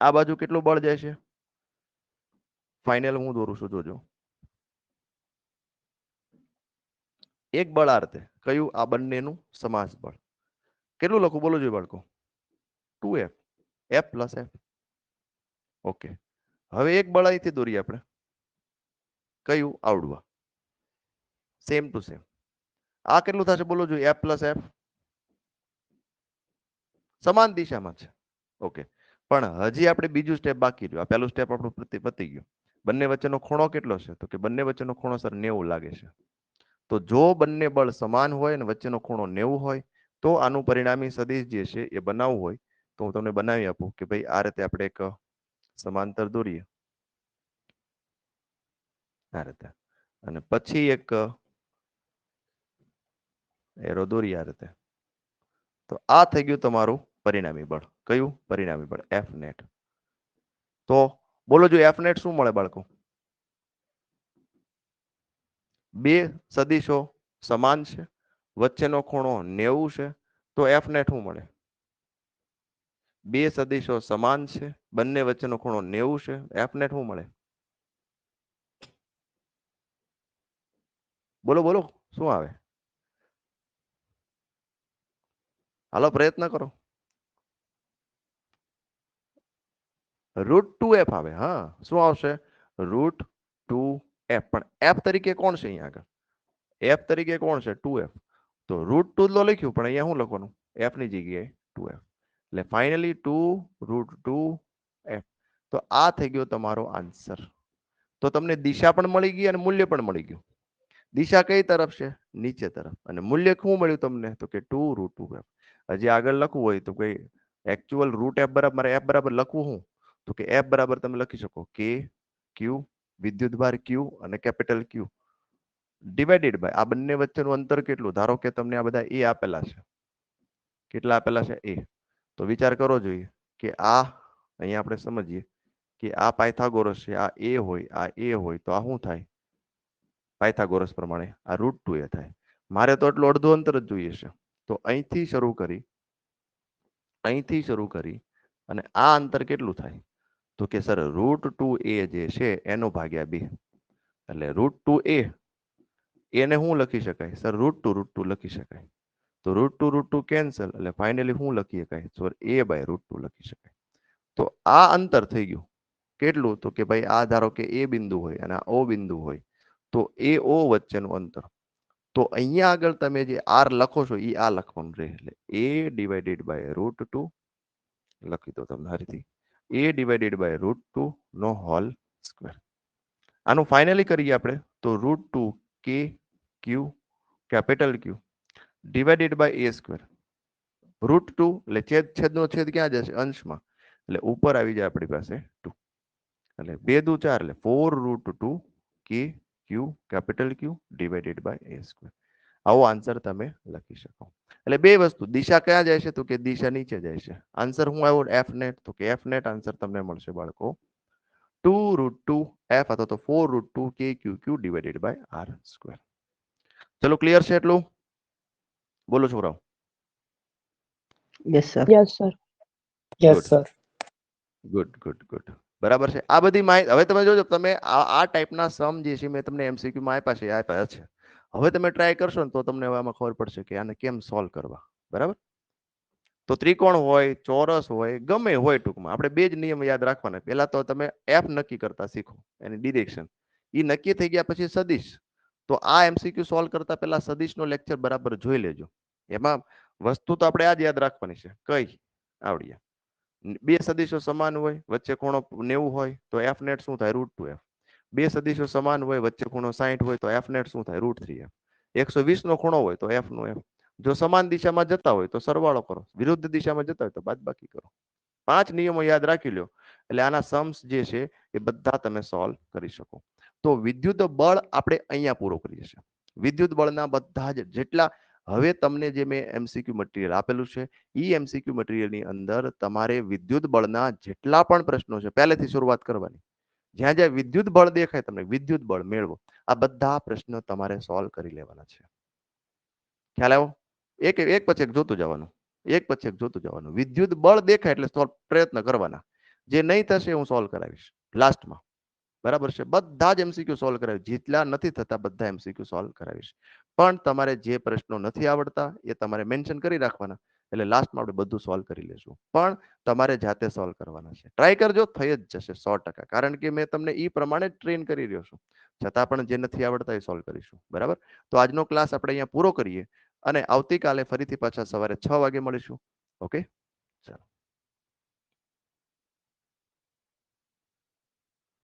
આ બાજુ કેટલું બળ જાય છે? ફાઇનલ હું દોરું છું. જોજો એક બળ આ રીતે. કયું? આ બંનેનું સમાસ બળ. કેટલું લખું બોલો જોઈએ બાળકો? 2f. f plus f. Okay. હવે એક બળ અહીંથી દોરીએ આપણે. કયું? આવડવા. Same to same. આ કેટલું થશે બોલો જોઈએ? f plus f. સમાન દિશામાં છે. ઓકે. પણ હજી આપણે બીજું સ્ટેપ બાકી રહ્યું. આ પહેલું સ્ટેપ આપણું પતી ગયું. બંને વચ્ચેનો ખૂણો કેટલો છે? તો કે બંને વચ્ચેનો ખૂણો સર 90 લાગે છે. તો જો બંને બળ સમાન હોય અને વચ્ચેનો ખૂણો 90 હોય તો આનું પરિણામી સદિશ જે છે એ બનાવવું હોય તો હું તમને બનાવી આપું કે ભાઈ આ રીતે આપણે એક સમાંતર દોરીએ આ રીતે, અને પછી એક એરો દોરીએ આ રીતે. તો આ થઈ ગયું તમારું પરિણામી બળ. કયું? પરિણામી બળ એફ નેટ. તો બોલો જો એફ નેટ શું મળે બાળકો? બે સદિશો સમાન છે, વચ્ચેનો ખૂણો 90 છે, તો એફ નેટ શું મળે? બે સદિશો સમાન છે, બંને વચ્ચેનો ખૂણો 90 છે, એફ નેટ શું મળે? બોલો બોલો શું આવે? હાલો પ્રયત્ન કરો. √2f આવે. હા શું આવશે? √2f. પણ f તરીકે કોણ છે અહીંયા આગળ? f તરીકે કોણ છે? 2f. તો √2 તો લખ્યું પણ અહીંયા શું લખવાનું? f ની જગ્યાએ 2f. એટલે ફાઇનલી 2√2f. તો આ થઈ ગયો તમારો આન્સર. તો તમને દિશા પણ મળી ગઈ અને મૂલ્ય પણ મળી ગયું. દિશા કઈ તરફ છે? નીચે તરફ. અને મૂલ્ય શું મળ્યું તમને? તો કે 2√2f. હજી આગળ લખવું હોય તો કઈ એકચ્યુઅલ √f બરાબર મારે f બરાબર લખવું હું? તો કે f બરાબર તમે લખી શકો k q વિદ્યુતભાર q અને કેપિટલ q ડિવાઇડેડ બાય આ બંને વચ્ચેનું અંતર કેટલું? ધારો કે તમને આ બધા a આપેલા છે. કેટલા આપેલા છે? a. તો વિચાર કરવો જોઈએ કે આ અહીંયા આપણે સમજીએ કે આ પાયથાગોરસ છે, આ એ હોય, આ એ હોય, તો આ શું થાય? પાયથાગોરસ પ્રમાણે આ √2a થાય. મારે તો એટલું અડધું અંતર જ જોઈએ છે. તો અહીંથી શરૂ કરી અને આ અંતર કેટલું થાય? તો કે સર √2a જે છે એનો ભાગ્યા 2. એટલે √2a એને શું લખી શકાય? સર √2 લખી શકાય. તો √2 કેન્સલ, એટલે ફાઇનલી શું લખી શકાય? સર a/√2 લખી શકાય. તો આ અંતર થઈ ગયું કેટલું? તો કે ભાઈ આ ધારો કે એ બિંદુ હોય અને આ ઓ બિંદુ હોય, તો એ ઓ વચ્ચેનું અંતર. તો અહીંયા આગળ તમે જે r લખો છો એ આ લખવાનું રહે, એટલે a/√2 લખી દો તમે ફરીથી, a/√2 નો હોલ સ્ક્વેર. આનું ફાઇનલી કરીએ આપણે તો √2 k q capital Q divided by a square. √2 એટલે છેદનો છેદ ક્યાં જશે? અંશમાં, એટલે ઉપર આવી જાય આપણી પાસે 2. એટલે 2 દુ 4 એટલે 4√2 k q capital Q divided by a square. આવો આન્સર તમે લખી શકો. એટલે બે વસ્તુ, દિશા ક્યાં જાય છે? તો કે દિશા નીચે જાય છે. આન્સર શું આવ્યો? f net. તો કે f નેટ આન્સર તમને મળશે બાળકો 2√2 f અથવા તો 4√2 k q q divided by r square. ચલો ક્લિયર છે એટલું? બોલો છોકરાઓ. Yes sir. Yes sir. Yes sir. Good. બરાબર છે. આ બધી માહિતી હવે તમે જોજો, તમે આ ટાઈપના સમ જે છે મેં તમને MCQ માં આપ્યા છે. હવે તમે ટ્રાય કરશો ને તો તમને હવે આમાં ખબર પડશે કે આને કેમ સોલ્વ કરવા. બરાબર? તો ત્રિકોણ હોય, ચોરસ હોય, ગમે હોય, ટૂંકમાં આપણે બે જ નિયમ યાદ રાખવાના. પહેલા તો તમે f નક્કી કરતા શીખો, એની ડિરેક્શન. એ નક્કી થઈ ગયા પછી સદિશ. તો આ MCQ સોલ્વ કરતા પહેલા સદિશનો લેક્ચર બરાબર જોઈ લેજો. એમાં વસ્તુ તો આપણે આ જ યાદ રાખવાની છે. કઈ આવડીએ? બે સદિશો સમાન હોય, વચ્ચે ખૂણો 90 હોય, તો f નેટ શું થાય? √2f. બે સદિશો સમાન હોય, વચ્ચે ખૂણો 60 હોય, તો f નેટ શું થાય? √3f. 120 નો ખૂણો હોય તો f નો f. જો સમાન દિશામાં જતા હોય તો સરવાળો કરો, વિરુદ્ધ દિશામાં જતા હોય તો બાદબાકી કરો. 5 નિયમો યાદ રાખી લો, એટલે આના સમ્સ જે છે એ બધા તમે સોલ્વ કરી શકો. તો વિદ્યુત બળ આપણે અહીંયા પૂરો કરીએ છીએ. વિદ્યુત બળના બધા જ જેટલા હવે તમને જે મેં MCQ મટીરિયલ આપેલું છે, એ MCQ મટીરિયલની અંદર તમારે વિદ્યુત બળના જેટલા પણ પ્રશ્નો છે પહેલેથી શરૂઆત કરવાની. જ્યાં જ્યાં વિદ્યુત બળ દેખાય તમને વિદ્યુત બળ મેળવો, આ બધા પ્રશ્નો તમારે સોલ્વ કરી લેવાના છે. ખ્યાલ આવ્યો? એક પછી એક જોતું જવાનું. વિદ્યુત બળ દેખાય એટલે સોલ્વ પ્રયત્ન કરવાના. જે નહીં થશે હું સોલ્વ કરાવીશ લાસ્ટમાં. બરાબર છે? બધા જ MCQ સોલ્વ કરાવીશ. જેટલા નથી થતા બધા MCQ સોલ્વ કરાવીશ. પણ તમારે જે પ્રશ્નો નથી આવડતા એ તમારે મેન્શન કરી રાખવાના, એટલે લાસ્ટમાં આપણે બધું સોલ્વ કરી લેશું. પણ તમારે જાતે સોલ્વ કરવાના છે. ટ્રાય કરજો, થઈ જ જશે 100%. કારણ કે મેં તમને એ પ્રમાણે જ ટ્રેન કરી રહ્યો છું. છતાં પણ જે નથી આવડતા એ સોલ્વ કરીશું. બરાબર? તો આજનો ક્લાસ આપણે અહીંયા પૂરો કરીએ અને આવતીકાલે ફરીથી પાછા સવારે 6 વાગે મળીશું. ઓકે?